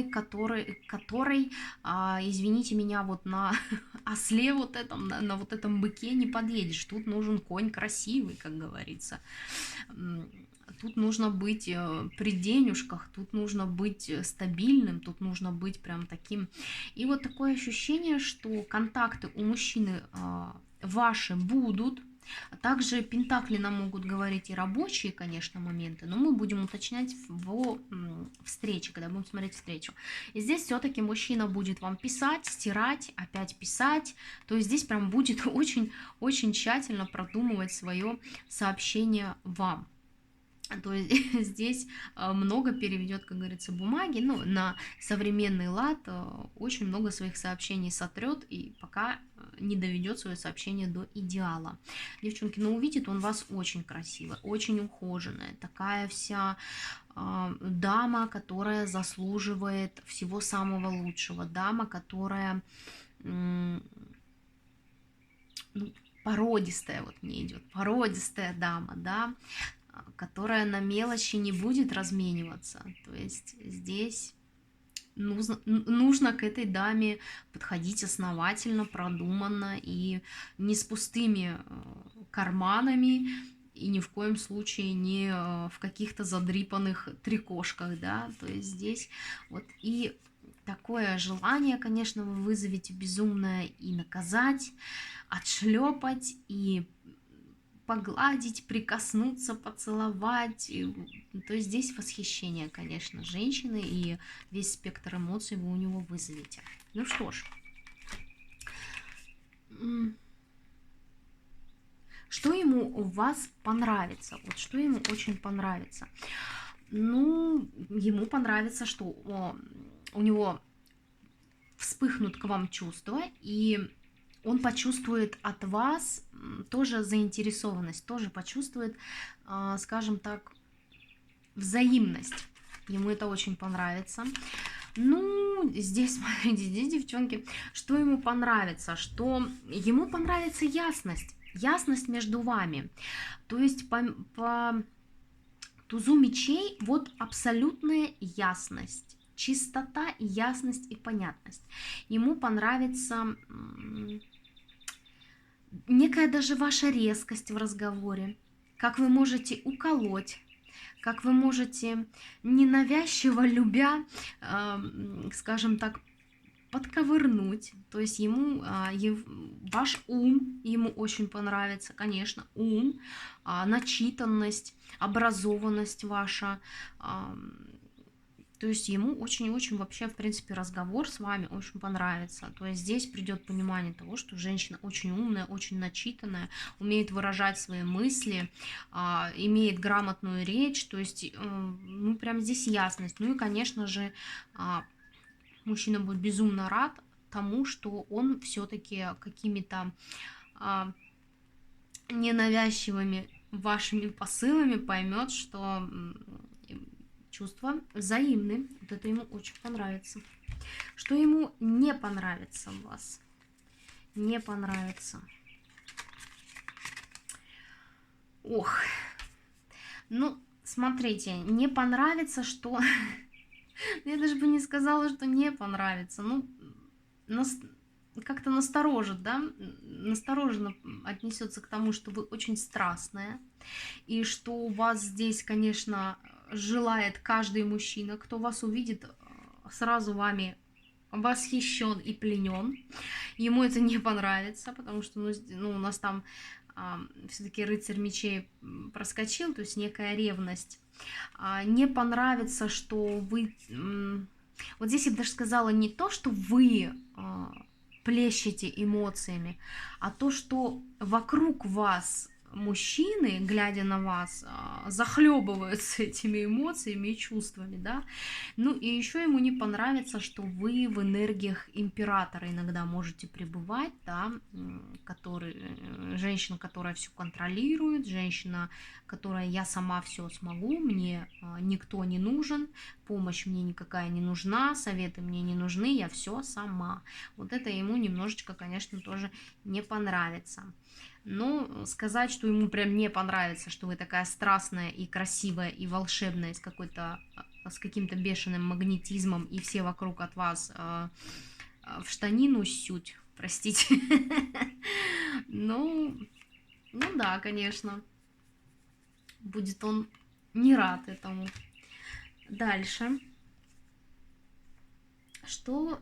которой, извините меня, вот на осле вот этом, на вот этом быке не подъедешь. Тут нужен конь красивый, как говорится. Тут нужно быть при денежках, тут нужно быть стабильным, тут нужно быть прям таким. И вот такое ощущение, что контакты у мужчины ваши будут. Также пентакли нам могут говорить и рабочие, конечно, моменты, но мы будем уточнять в встрече, когда будем смотреть встречу. И здесь все-таки мужчина будет вам писать, стирать, опять писать. То есть здесь прям будет очень-очень тщательно продумывать свое сообщение вам. То есть здесь много переведет, как говорится, бумаги, ну, на современный лад очень много своих сообщений сотрет, и пока не доведет свое сообщение до идеала. Девчонки, ну, увидит он вас очень красиво, очень ухоженная, такая вся дама, которая заслуживает всего самого лучшего, дама, которая ну, породистая, вот мне идет, породистая дама, да, которая на мелочи не будет размениваться. То есть здесь нужно к этой даме подходить основательно, продуманно и не с пустыми карманами, и ни в коем случае не в каких-то задрипанных трикошках, да, то есть здесь вот и такое желание, конечно, вы вызовете безумное и наказать, отшлепать, и погладить, прикоснуться, поцеловать. То есть здесь восхищение, конечно, женщины, и весь спектр эмоций вы у него вызовете. Ну что ж. Что ему у вас понравится? Вот что ему очень понравится? Ну, ему понравится, что у него вспыхнут к вам чувства, и он почувствует от вас тоже заинтересованность, тоже почувствует, скажем так, взаимность. Ему это очень понравится. Ну, здесь, смотрите, здесь, девчонки, что ему понравится? Что ему понравится ясность. Ясность между вами. То есть по тузу мечей вот абсолютная ясность. Чистота, ясность и понятность. Ему понравится некая даже ваша резкость в разговоре, как вы можете уколоть, как вы можете ненавязчиво любя, скажем так, подковырнуть. То есть ему ваш ум ему очень понравится, конечно, ум, начитанность, образованность ваша. То есть ему очень-очень вообще, в принципе, разговор с вами очень понравится. То есть здесь придет понимание того, что женщина очень умная, очень начитанная, умеет выражать свои мысли, имеет грамотную речь. То есть, ну, прям здесь ясность. Ну и, конечно же, мужчина будет безумно рад тому, что он все-таки какими-то ненавязчивыми вашими посылами поймет, что чувства взаимны. Вот это ему очень понравится. Что ему не понравится у вас? Не понравится. Ох. Ну, смотрите, не понравится, что... Я даже бы не сказала, что не понравится. Ну, как-то насторожит, да? Настороженно отнесется к тому, что вы очень страстная. И что у вас здесь, конечно, желает каждый мужчина, кто вас увидит, сразу вами восхищен и пленен. Ему это не понравится, потому что ну, у нас там все-таки рыцарь мечей проскочил, то есть некая ревность. Не понравится, что вы... Вот здесь я бы даже сказала не то, что вы плещете эмоциями, а то, что вокруг вас мужчины, глядя на вас, захлебываются этими эмоциями и чувствами, да. Ну и еще ему не понравится, что вы в энергиях императора иногда можете пребывать, да, женщина, которая все контролирует, женщина, которая я сама все смогу, мне никто не нужен, помощь мне никакая не нужна, советы мне не нужны, я все сама. Вот это ему немножечко, конечно, тоже не понравится. Но сказать, что ему прям не понравится, что вы такая страстная и красивая и волшебная, с каким-то бешеным магнетизмом, и все вокруг от вас в штанину сють, простите. Ну да, конечно. Будет он не рад этому. Дальше. Что...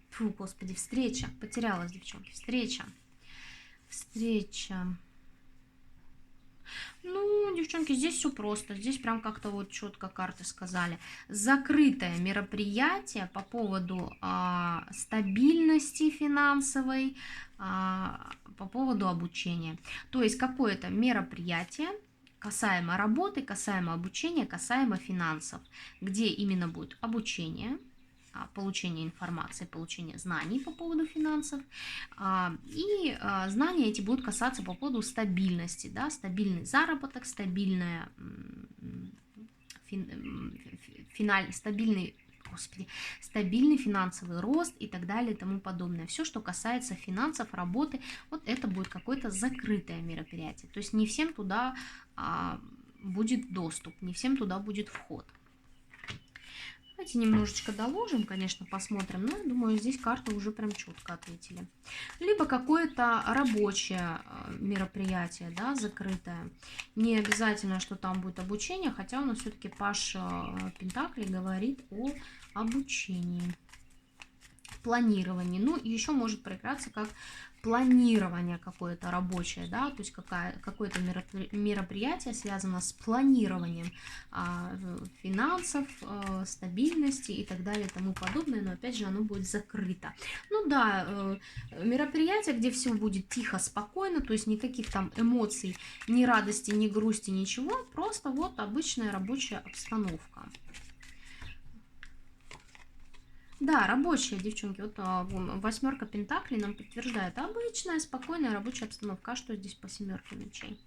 Фу, господи, встреча. Потерялась, девчонки. Встреча. Ну, девчонки, здесь все просто. Здесь прям как-то вот четко карты сказали. Закрытое мероприятие по поводу стабильности финансовой, по поводу обучения. То есть какое-то мероприятие касаемо работы, касаемо обучения, касаемо финансов, где именно будет обучение, получение информации, получение знаний по поводу финансов. И знания эти будут касаться по поводу стабильности, да, стабильный заработок, стабильная, стабильный финансовый рост и так далее и тому подобное. Все, что касается финансов, работы, вот это будет какое-то закрытое мероприятие. То есть не всем туда будет доступ, не всем туда будет вход. Давайте немножечко доложим, конечно, посмотрим, но я думаю, здесь карты уже прям четко ответили. Либо какое-то рабочее мероприятие, да, закрытое. Не обязательно, что там будет обучение, хотя у нас все-таки Паш Пентаклей говорит о обучении, планировании. Ну, и еще может проиграться как планирование какое-то рабочее, да, то есть какое-то мероприятие связано с планированием финансов, стабильности и так далее и тому подобное, но опять же оно будет закрыто. Ну да, мероприятие, где все будет тихо, спокойно, то есть никаких там эмоций, ни радости, ни грусти, ничего, просто вот обычная рабочая обстановка. Да, рабочая, девчонки. Вот восьмерка пентаклей нам подтверждает. Обычная, спокойная рабочая обстановка. А что здесь по семерке мечей?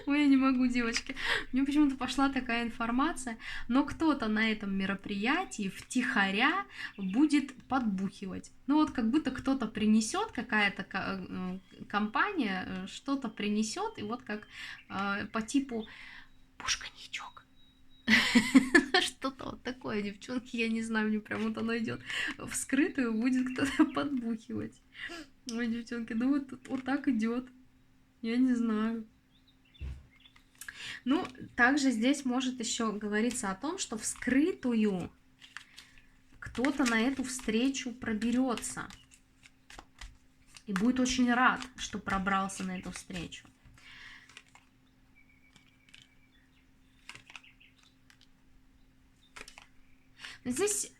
Ой, я не могу, девочки. Мне почему-то пошла такая информация. Но кто-то на этом мероприятии втихаря будет подбухивать. Ну вот как будто кто-то принесет, какая-то компания что-то принесет. И вот как по типу пушканичок. Что-то вот такое, девчонки, я не знаю, мне прям вот оно идет в скрытую, будет кто-то подбухивать. Ой, девчонки, ну вот так идет. Я не знаю. Ну, также здесь может еще говориться о том, что в скрытую кто-то на эту встречу проберется. И будет очень рад, что пробрался на эту встречу. Здесь,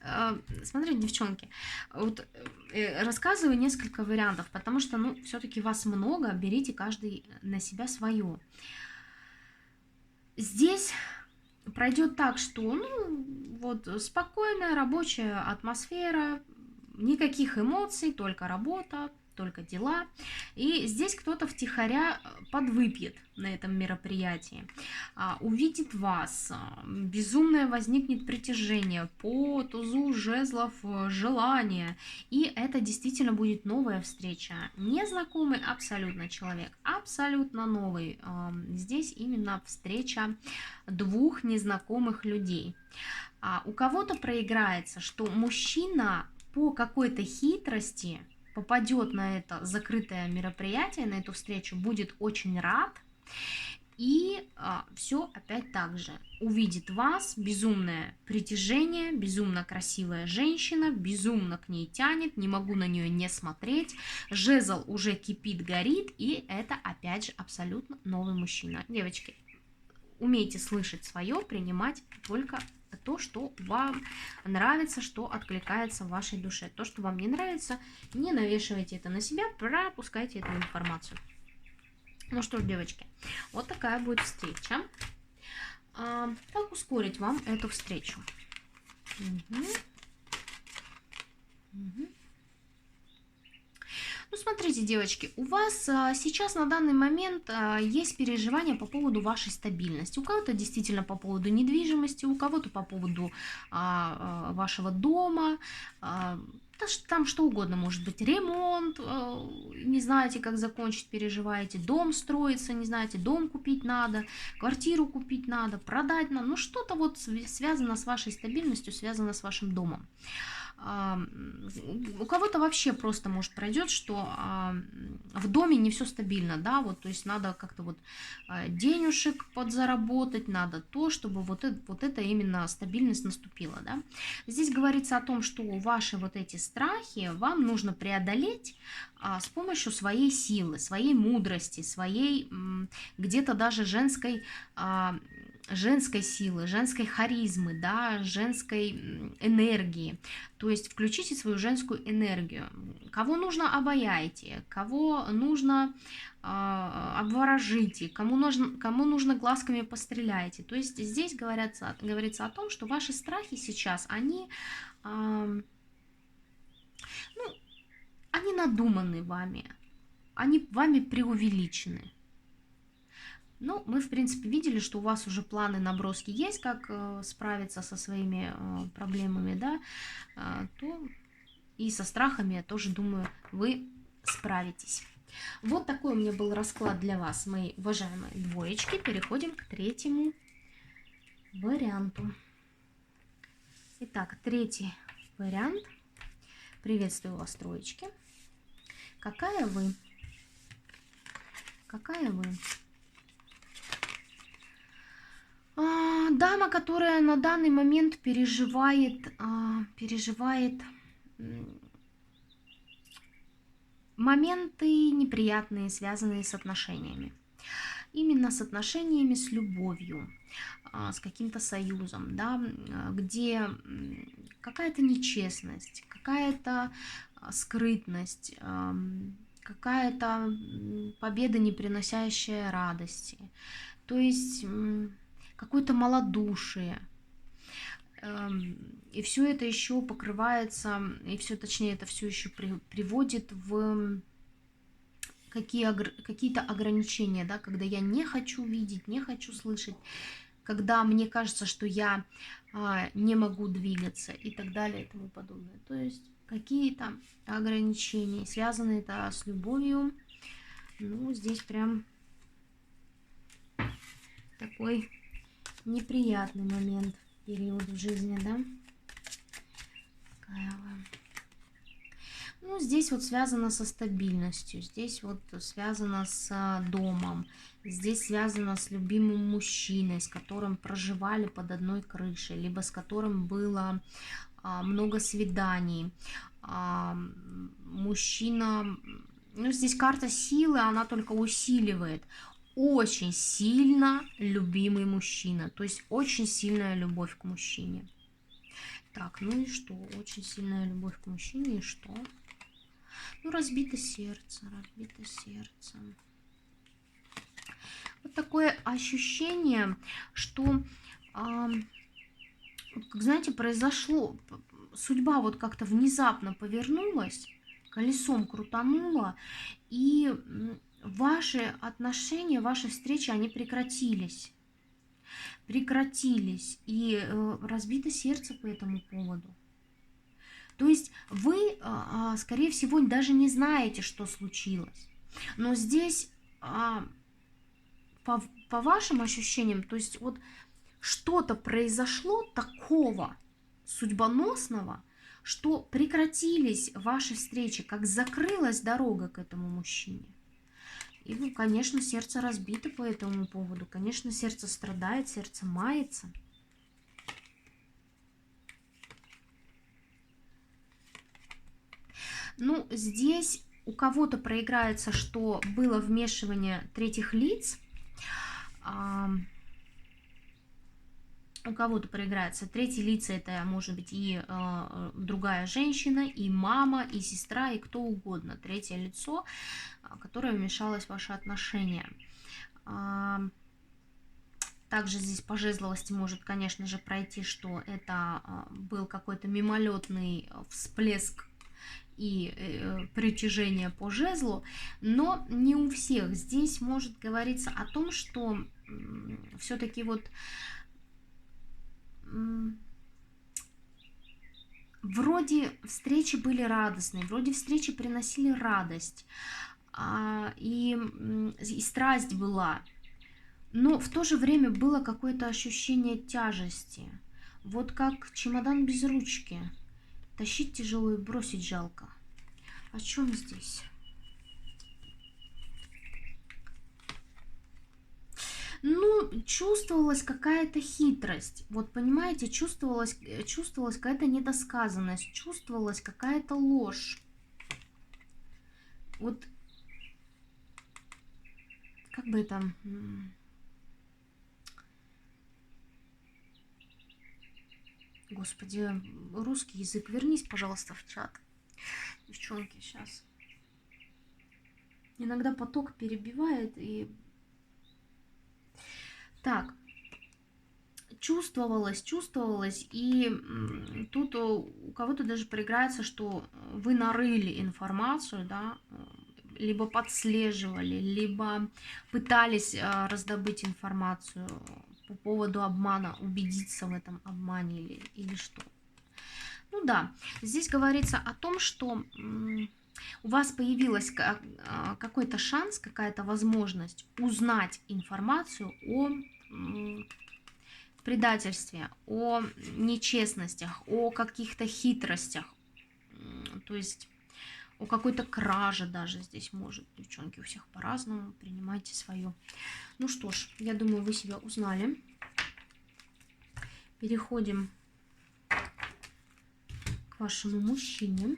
смотрите, девчонки, вот рассказываю несколько вариантов, потому что, ну, все-таки вас много, берите каждый на себя свое. Здесь пройдет так, что, ну, вот спокойная рабочая атмосфера, никаких эмоций, только работа, только дела. И здесь кто-то втихаря подвыпьет на этом мероприятии, увидит вас, безумное возникнет притяжение по тузу жезлов, желание. И это действительно будет новая встреча. Незнакомый абсолютно человек, абсолютно новый. Здесь именно встреча двух незнакомых людей. У кого-то проиграется, что мужчина по какой-то хитрости попадет на это закрытое мероприятие, на эту встречу, будет очень рад. И все опять так же. Увидит вас, безумное притяжение, безумно красивая женщина, безумно к ней тянет, не могу на нее не смотреть. Жезл уже кипит, горит, и это опять же абсолютно новый мужчина. Девочки, умейте слышать свое, принимать только то, что вам нравится, что откликается в вашей душе. То, что вам не нравится, не навешивайте это на себя, пропускайте эту информацию. Ну что ж, девочки, вот такая будет встреча. Как ускорить вам эту встречу? Ну, смотрите, девочки, у вас сейчас на данный момент есть переживания по поводу вашей стабильности. У кого-то действительно по поводу недвижимости, у кого-то по поводу вашего дома. Там что угодно может быть. Ремонт, не знаете, как закончить, переживаете. Дом строится, не знаете, дом купить надо, квартиру купить надо, продать надо. Ну, что-то вот связано с вашей стабильностью, связано с вашим домом. У кого-то вообще просто, может, пройдет, что в доме не все стабильно, да, вот, то есть надо как-то вот денежек подзаработать, надо то, чтобы вот это именно стабильность наступила, да. Здесь говорится о том, что ваши вот эти страхи вам нужно преодолеть с помощью своей силы, своей мудрости, своей где-то даже женской силы, женской харизмы, да, женской энергии. То есть включите свою женскую энергию. Кого нужно, обаяйте, кого нужно, обворожите, кому нужно, глазками постреляйте. То есть здесь говорится о том, что ваши страхи сейчас, они надуманы вами, они вами преувеличены. Ну, мы, в принципе, видели, что у вас уже планы, наброски есть, как справиться со своими проблемами, да, то и со страхами, я тоже думаю, вы справитесь. Вот такой у меня был расклад для вас, мои уважаемые двоечки. Переходим к третьему варианту. Итак, третий вариант. Приветствую вас, троечки. Какая вы? Какая вы? Дама, которая на данный момент переживает моменты неприятные, связанные с отношениями. Именно с отношениями, с любовью, с каким-то союзом, да, где какая-то нечестность, какая-то скрытность, какая-то победа, не приносящая радости. То есть какое-то малодушие. И все это еще покрывается, и все, точнее, это все еще приводит в какие-то ограничения, да, когда я не хочу видеть, не хочу слышать, когда мне кажется, что я не могу двигаться и так далее и тому подобное. То есть какие-то ограничения, связанные это с любовью. Ну, здесь прям такой неприятный момент, период в жизни, да? Какая вы? Ну, здесь вот связано со стабильностью, здесь вот связано с домом, здесь связано с любимым мужчиной, с которым проживали под одной крышей, либо с которым было много свиданий. Мужчина, ну, здесь карта силы, она только усиливает. Очень сильно любимый мужчина, то есть очень сильная любовь к мужчине. Так, ну и что? Очень сильная любовь к мужчине, и что? Ну, разбито сердце, разбито сердце. Вот такое ощущение, что, как знаете, произошло, судьба вот как-то внезапно повернулась, колесом крутанула, и ваши отношения, ваши встречи, они прекратились. И разбито сердце по этому поводу. То есть вы, скорее всего, даже не знаете, что случилось. Но здесь, по вашим ощущениям, то есть вот что-то произошло такого судьбоносного, что прекратились ваши встречи, как закрылась дорога к этому мужчине. И, ну, конечно, сердце разбито по этому поводу. Конечно, сердце страдает, сердце мается. Ну, здесь у кого-то проиграется, что было вмешивание третьих лиц. У кого-то проиграется. Третьи лица — это может быть и другая женщина, и мама, и сестра, и кто угодно. Третье лицо, которое вмешалось в ваши отношения. Также здесь по жезловости может, конечно же, пройти, что это был какой-то мимолетный всплеск и притяжение по жезлу, но не у всех. Здесь может говориться о том, что все-таки вот вроде встречи были радостные, вроде встречи приносили радость, и страсть была, но в то же время было какое-то ощущение тяжести, вот как чемодан без ручки. Тащить тяжело и бросить жалко. О чем здесь? Ну, чувствовалась какая-то хитрость. Вот понимаете, чувствовалась какая-то недосказанность, чувствовалась какая-то ложь. Вот как бы это... Господи, русский язык, вернись, пожалуйста, в чат. Девчонки, сейчас. Иногда поток перебивает и... Так, чувствовалось, и тут у кого-то даже проиграется, что вы нарыли информацию, да, либо подслеживали, либо пытались раздобыть информацию по поводу обмана, убедиться в этом обмане или что. Ну да, здесь говорится о том, что у вас появилась какой-то шанс, какая-то возможность узнать информацию о предательстве, о нечестностях, о каких-то хитростях, то есть о какой-то краже даже здесь может. Девчонки, у всех по-разному, принимайте свое. Ну что ж, я думаю, вы себя узнали. Переходим к вашему мужчине.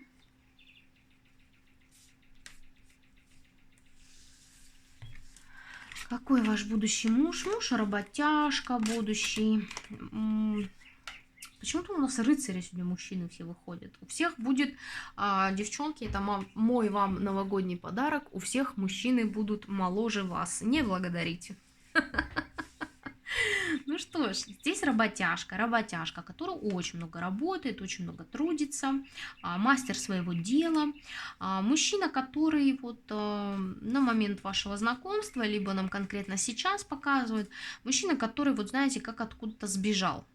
Какой ваш будущий муж? Муж работяжка будущий. Почему-то у нас рыцари сегодня мужчины все выходят. У всех будет, девчонки, это мой вам новогодний подарок. У всех мужчины будут моложе вас. Не благодарите. Ну что ж, здесь работяжка, которая очень много работает, очень много трудится, мастер своего дела, мужчина, который вот на момент вашего знакомства, либо нам конкретно сейчас показывает, мужчина, который, вот знаете, как откуда-то сбежал.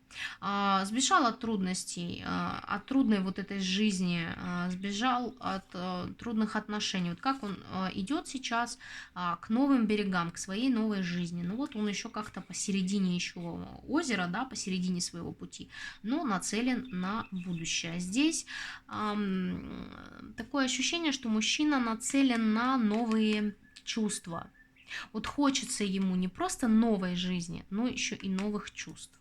Сбежал от трудностей, от трудной вот этой жизни, сбежал от трудных отношений. Вот как он идет сейчас к новым берегам, к своей новой жизни. Ну вот он еще как-то посередине еще озера, да, посередине своего пути, но нацелен на будущее. Здесь такое ощущение, что мужчина нацелен на новые чувства. Вот хочется ему не просто новой жизни, но еще и новых чувств.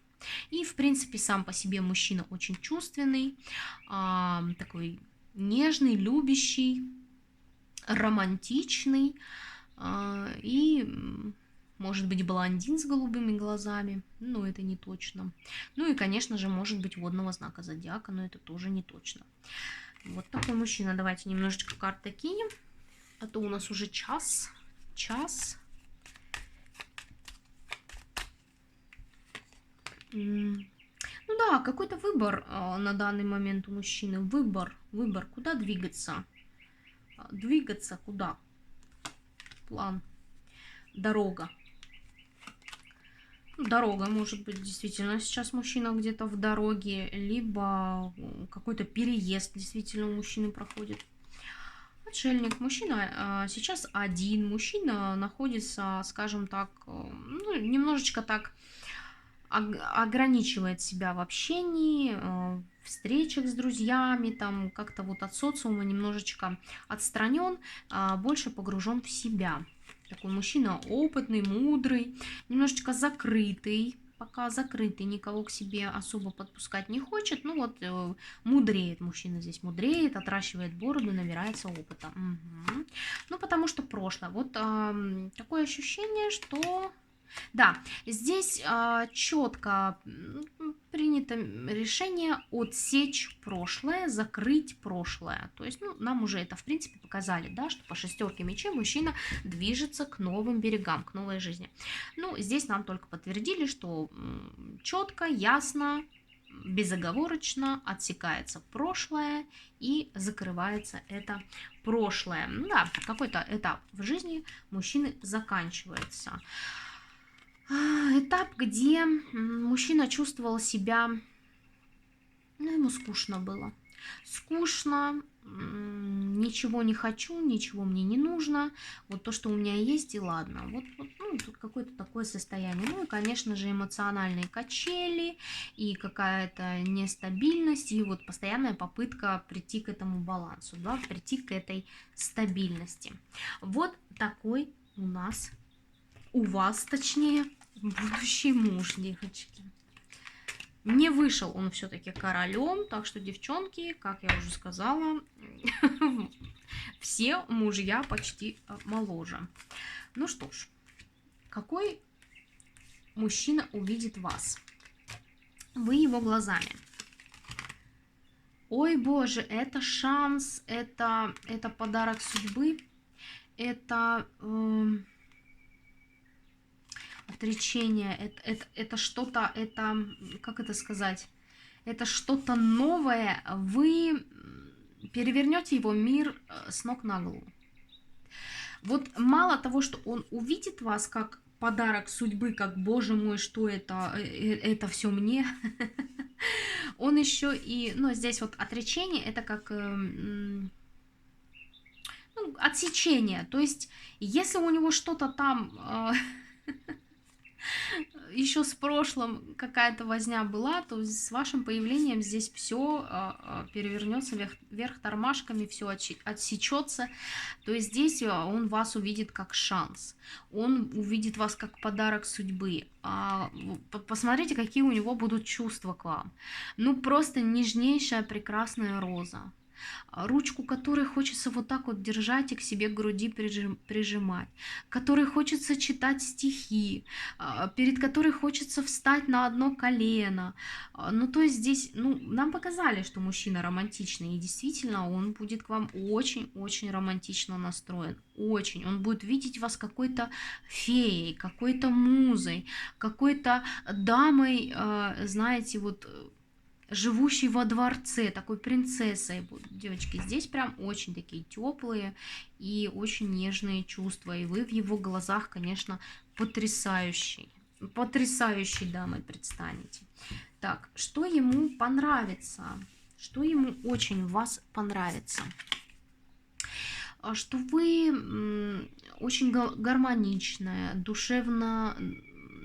И, в принципе, сам по себе мужчина очень чувственный, такой нежный, любящий, романтичный и, может быть, блондин с голубыми глазами, но это не точно. Ну и, конечно же, может быть, водного знака зодиака, но это тоже не точно. Вот такой мужчина. Давайте немножечко карты кинем, а то у нас уже час. Ну да, какой-то выбор на данный момент у мужчины. Выбор, куда двигаться. Двигаться куда? План, дорога. Дорога, может быть, действительно сейчас мужчина где-то в дороге, либо какой-то переезд действительно у мужчины проходит. Отшельник, мужчина сейчас один, мужчина находится, скажем так, ну, немножечко так ограничивает себя в общении, в встречах с друзьями, там как-то вот от социума немножечко отстранен, больше погружен в себя. Такой мужчина опытный, мудрый, немножечко закрытый, пока закрытый, никого к себе особо подпускать не хочет. Ну вот мудреет, мужчина здесь мудреет, отращивает бороду, набирается опыта. Угу. Ну потому что прошлое. Вот такое ощущение, что... Да, здесь четко принято решение отсечь прошлое, закрыть прошлое. То есть, ну, нам уже это, в принципе, показали, да, что по шестерке мечей мужчина движется к новым берегам, к новой жизни. Ну, здесь нам только подтвердили, что четко, ясно, безоговорочно отсекается прошлое и закрывается это прошлое. Да, какой-то этап в жизни мужчины заканчивается. Этап, где мужчина чувствовал себя, ну, ему скучно было. Скучно, ничего не хочу, ничего мне не нужно, вот то, что у меня есть, и ладно. Ну, тут какое-то такое состояние. Ну и, конечно же, эмоциональные качели, и какая-то нестабильность, и вот постоянная попытка прийти к этому балансу, да, прийти к этой стабильности. Вот такой у вас, точнее, будущий муж, девочки. Не вышел он все-таки королем, так что, девчонки, как я уже сказала, все мужья почти моложе. Ну что ж, какой мужчина увидит вас? Вы его глазами. Ой, боже, это шанс, это подарок судьбы, это отречение, это что-то, это, как это сказать, это что-то новое, вы перевернете его мир с ног на голову. Вот мало того, что он увидит вас как подарок судьбы, как, боже мой, что это все мне, он еще и, ну, здесь вот отречение, это как отсечение, то есть, если у него что-то там еще с прошлым какая-то возня была, то с вашим появлением здесь все перевернется вверх тормашками, все отсечется. То есть здесь он вас увидит как шанс, он увидит вас как подарок судьбы. Посмотрите, какие у него будут чувства к вам. Ну, просто нежнейшая прекрасная роза, ручку которой хочется вот так вот держать и к себе к груди прижимать, которой хочется читать стихи, перед которой хочется встать на одно колено. Ну, то есть здесь, ну, нам показали, что мужчина романтичный, и действительно он будет к вам очень-очень романтично настроен. Очень. Он будет видеть вас какой-то феей, какой-то музой, какой-то дамой, знаете, вот живущей во дворце, такой принцессой будут. Девочки, здесь прям очень такие теплые и очень нежные чувства. И вы в его глазах, конечно, потрясающей дамой предстанете. Так, что ему понравится? Что ему очень в вас понравится? Что вы очень гармоничная, душевно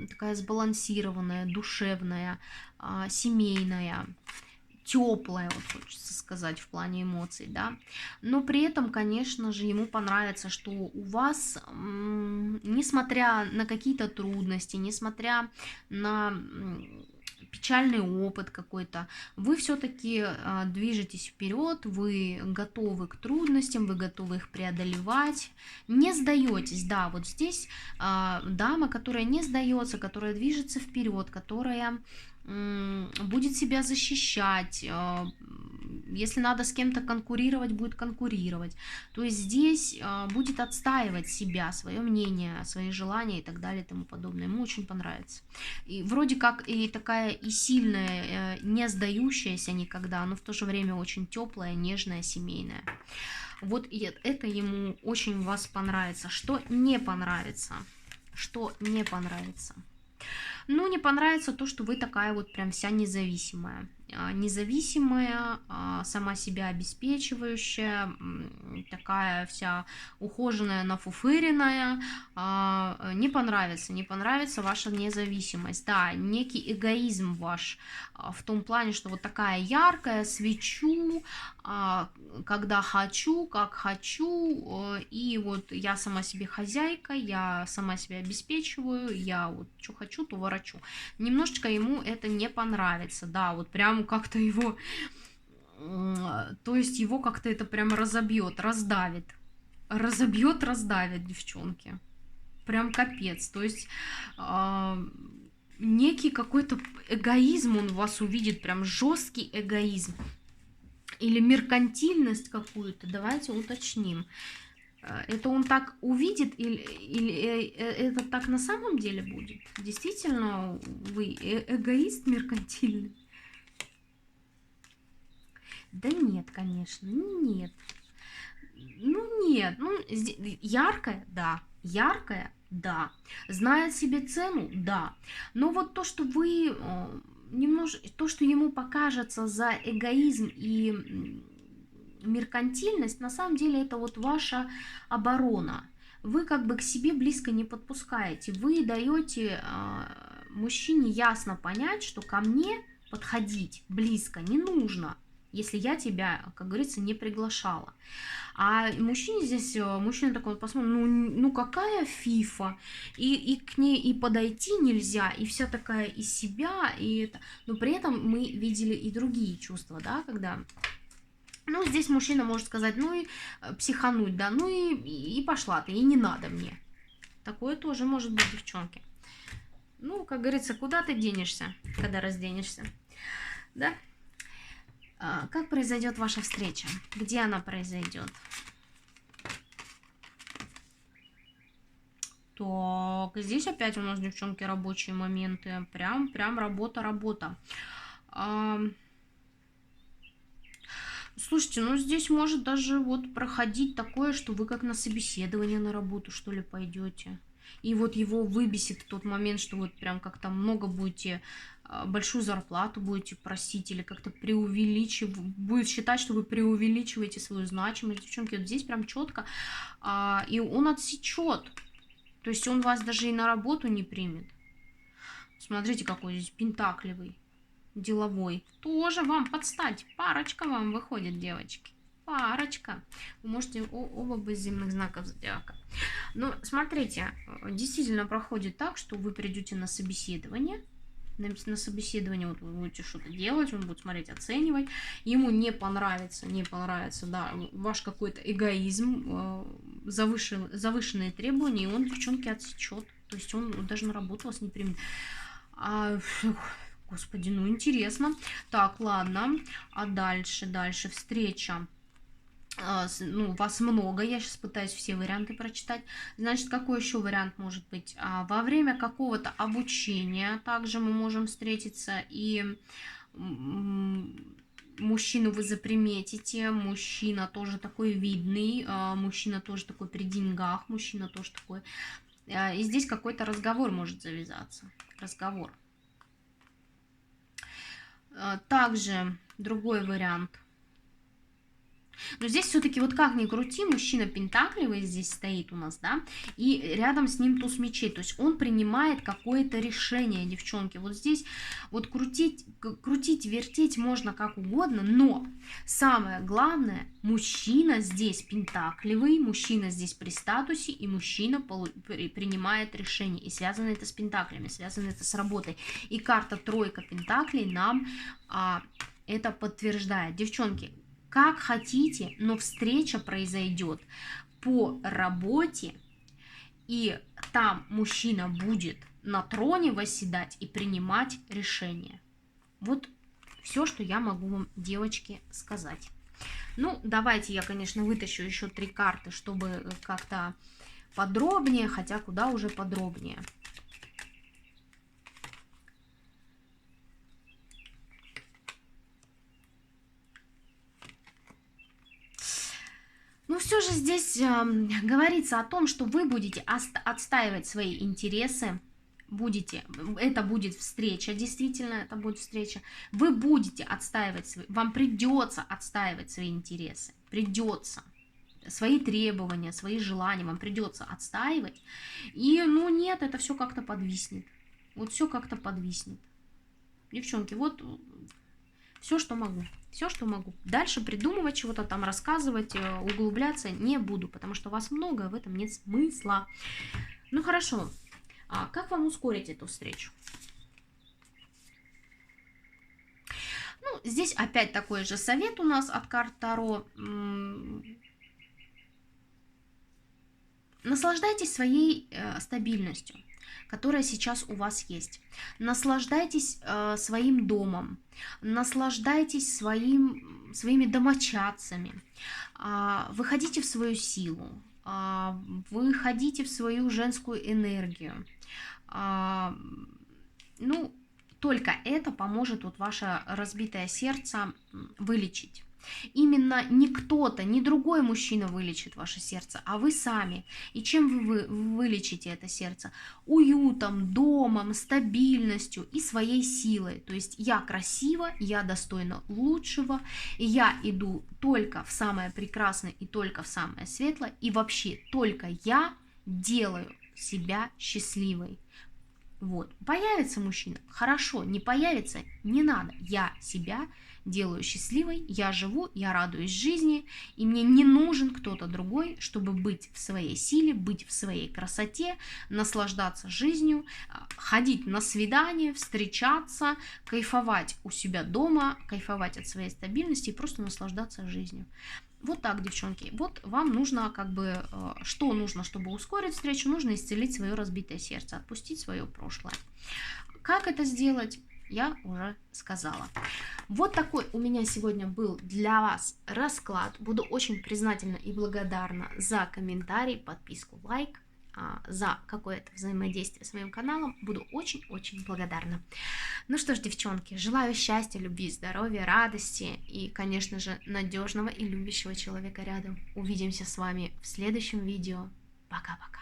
такая сбалансированная, душевная, семейная, теплая, вот хочется сказать, в плане эмоций, да. Но при этом, конечно же, ему понравится, что у вас, несмотря на какие-то трудности, несмотря на печальный опыт какой-то, вы все-таки движетесь вперед, вы готовы к трудностям, вы готовы их преодолевать, не сдаетесь, да, вот здесь дама, которая не сдается, которая движется вперед, которая будет себя защищать, если надо с кем-то конкурировать, будет конкурировать. То есть здесь будет отстаивать себя, свое мнение, свои желания и так далее и тому подобное. Ему очень понравится. И вроде как и такая и сильная, не сдающаяся никогда, но в то же время очень теплая, нежная, семейная. Вот и это ему очень у вас понравится. Что не понравится? Что не понравится? Ну, не понравится то, что вы такая вот прям вся независимая. Независимая, сама себя обеспечивающая, такая вся ухоженная, нафуфыренная. Не понравится ваша независимость. Да, некий эгоизм ваш в том плане, что вот такая яркая, свечу, когда хочу, как хочу, и вот я сама себе хозяйка, я сама себя обеспечиваю, я вот что хочу, то ворочу. Немножечко ему это не понравится, да, вот прям как-то его, то есть его как-то это прям раздавит, девчонки, прям капец, то есть некий какой-то эгоизм он у вас увидит, прям жесткий эгоизм или меркантильность какую-то, давайте уточним. Это он так увидит или это так на самом деле будет? Действительно, вы эгоист меркантильный? Да нет, конечно, нет. Ну нет, ну яркая, да. Знает себе цену, да. Но вот то, что вы то, что ему покажется за эгоизм и меркантильность, на самом деле это вот ваша оборона. Вы как бы к себе близко не подпускаете. Вы даете мужчине ясно понять, что ко мне подходить близко не нужно, если я тебя, как говорится, не приглашала. А мужчине здесь, мужчина такой вот посмотрит, ну какая фифа, и к ней и подойти нельзя, и вся такая из себя, и это. Но при этом мы видели и другие чувства, да, когда... Ну, здесь мужчина может сказать, ну и психануть, да, ну и пошла ты, и не надо мне. Такое тоже может быть, девчонки. Ну, как говорится, куда ты денешься, когда разденешься, да? Как произойдет ваша встреча? Где она произойдет? Так, здесь опять у нас, девчонки, рабочие моменты. Прям работа. Слушайте, ну здесь может даже вот проходить такое, что вы как на собеседование на работу, что ли, пойдете. И вот его выбесит в тот момент, что вот прям как-то много будете, большую зарплату будете просить или как-то преувеличивать, будет считать, что вы преувеличиваете свою значимость. Девчонки, вот здесь прям четко, и он отсечет. То есть он вас даже и на работу не примет. Смотрите, какой здесь пентакливый, деловой. Тоже вам подстать. Парочка вам выходит, девочки. Парочка. Вы можете оба быть земных знаков зодиака. Но смотрите, действительно проходит так, что вы придете на собеседование. На собеседовании вот вы будете что-то делать, он будет смотреть, оценивать. Ему не понравится, да, ваш какой-то эгоизм, завышенные требования, и он, девчонки, отсечет. То есть он даже на работу вас не примет. Господи, ну интересно. Так, ладно. А дальше встреча. Ну, вас много, я сейчас пытаюсь все варианты прочитать. Значит, какой еще вариант может быть? Во время какого-то обучения также мы можем встретиться, и мужчину вы заприметите, мужчина тоже такой видный, мужчина тоже такой при деньгах, мужчина тоже такой. И здесь какой-то разговор может завязаться. Разговор. Также другой вариант. Но здесь все-таки вот как ни крути, мужчина пентакливый здесь стоит у нас, да, и рядом с ним туз мечей, то есть он принимает какое-то решение, девчонки. Вот здесь вот крутить, вертеть можно как угодно, но самое главное, мужчина здесь пентакливый, мужчина здесь при статусе, и мужчина принимает решение, и связано это с пентаклями, связано это с работой. И карта тройка пентаклей нам это подтверждает. Девчонки, как хотите, но встреча произойдет по работе, и там мужчина будет на троне восседать и принимать решения. Вот все, что я могу вам, девочки, сказать. Ну, давайте я, конечно, вытащу еще 3 карты, чтобы как-то подробнее, хотя куда уже подробнее. Но все же здесь говорится о том, что вы будете отстаивать свои интересы, это будет встреча, действительно, это будет встреча, вы будете отстаивать, вам придется отстаивать свои интересы, придется, свои требования, свои желания вам придется отстаивать, и, ну, нет, это все как-то подвиснет, вот все как-то подвиснет. Девчонки, вот все, что могу. Все, что могу. Дальше придумывать чего-то там, рассказывать, углубляться не буду, потому что вас много, в этом нет смысла. Ну, хорошо. А как вам ускорить эту встречу? Ну, здесь опять такой же совет у нас от карт Таро. Наслаждайтесь своей стабильностью, которая сейчас у вас есть. Наслаждайтесь своим домом, наслаждайтесь своими домочадцами, выходите в свою силу, выходите в свою женскую энергию. Ну, только это поможет вот ваше разбитое сердце вылечить. Именно не кто-то, не другой мужчина вылечит ваше сердце, а вы сами. И чем вы вылечите это сердце? Уютом, домом, стабильностью и своей силой. То есть я красива, я достойна лучшего, я иду только в самое прекрасное и только в самое светлое, и вообще только я делаю себя счастливой. Вот. Появится мужчина, хорошо, не появится, не надо. Я себя делаю счастливой, я живу, я радуюсь жизни, и мне не нужен кто-то другой, чтобы быть в своей силе, быть в своей красоте, наслаждаться жизнью, ходить на свидания, встречаться, кайфовать у себя дома, кайфовать от своей стабильности и просто наслаждаться жизнью. Вот так, девчонки. Вот вам нужно что нужно, чтобы ускорить встречу? Нужно исцелить свое разбитое сердце, отпустить свое прошлое. Как это сделать? Я уже сказала. Вот такой у меня сегодня был для вас расклад. Буду очень признательна и благодарна за комментарий, подписку, лайк, за какое-то взаимодействие с моим каналом. Буду очень-очень благодарна. Ну что ж, девчонки, желаю счастья, любви, здоровья, радости и, конечно же, надежного и любящего человека рядом. Увидимся с вами в следующем видео. Пока-пока.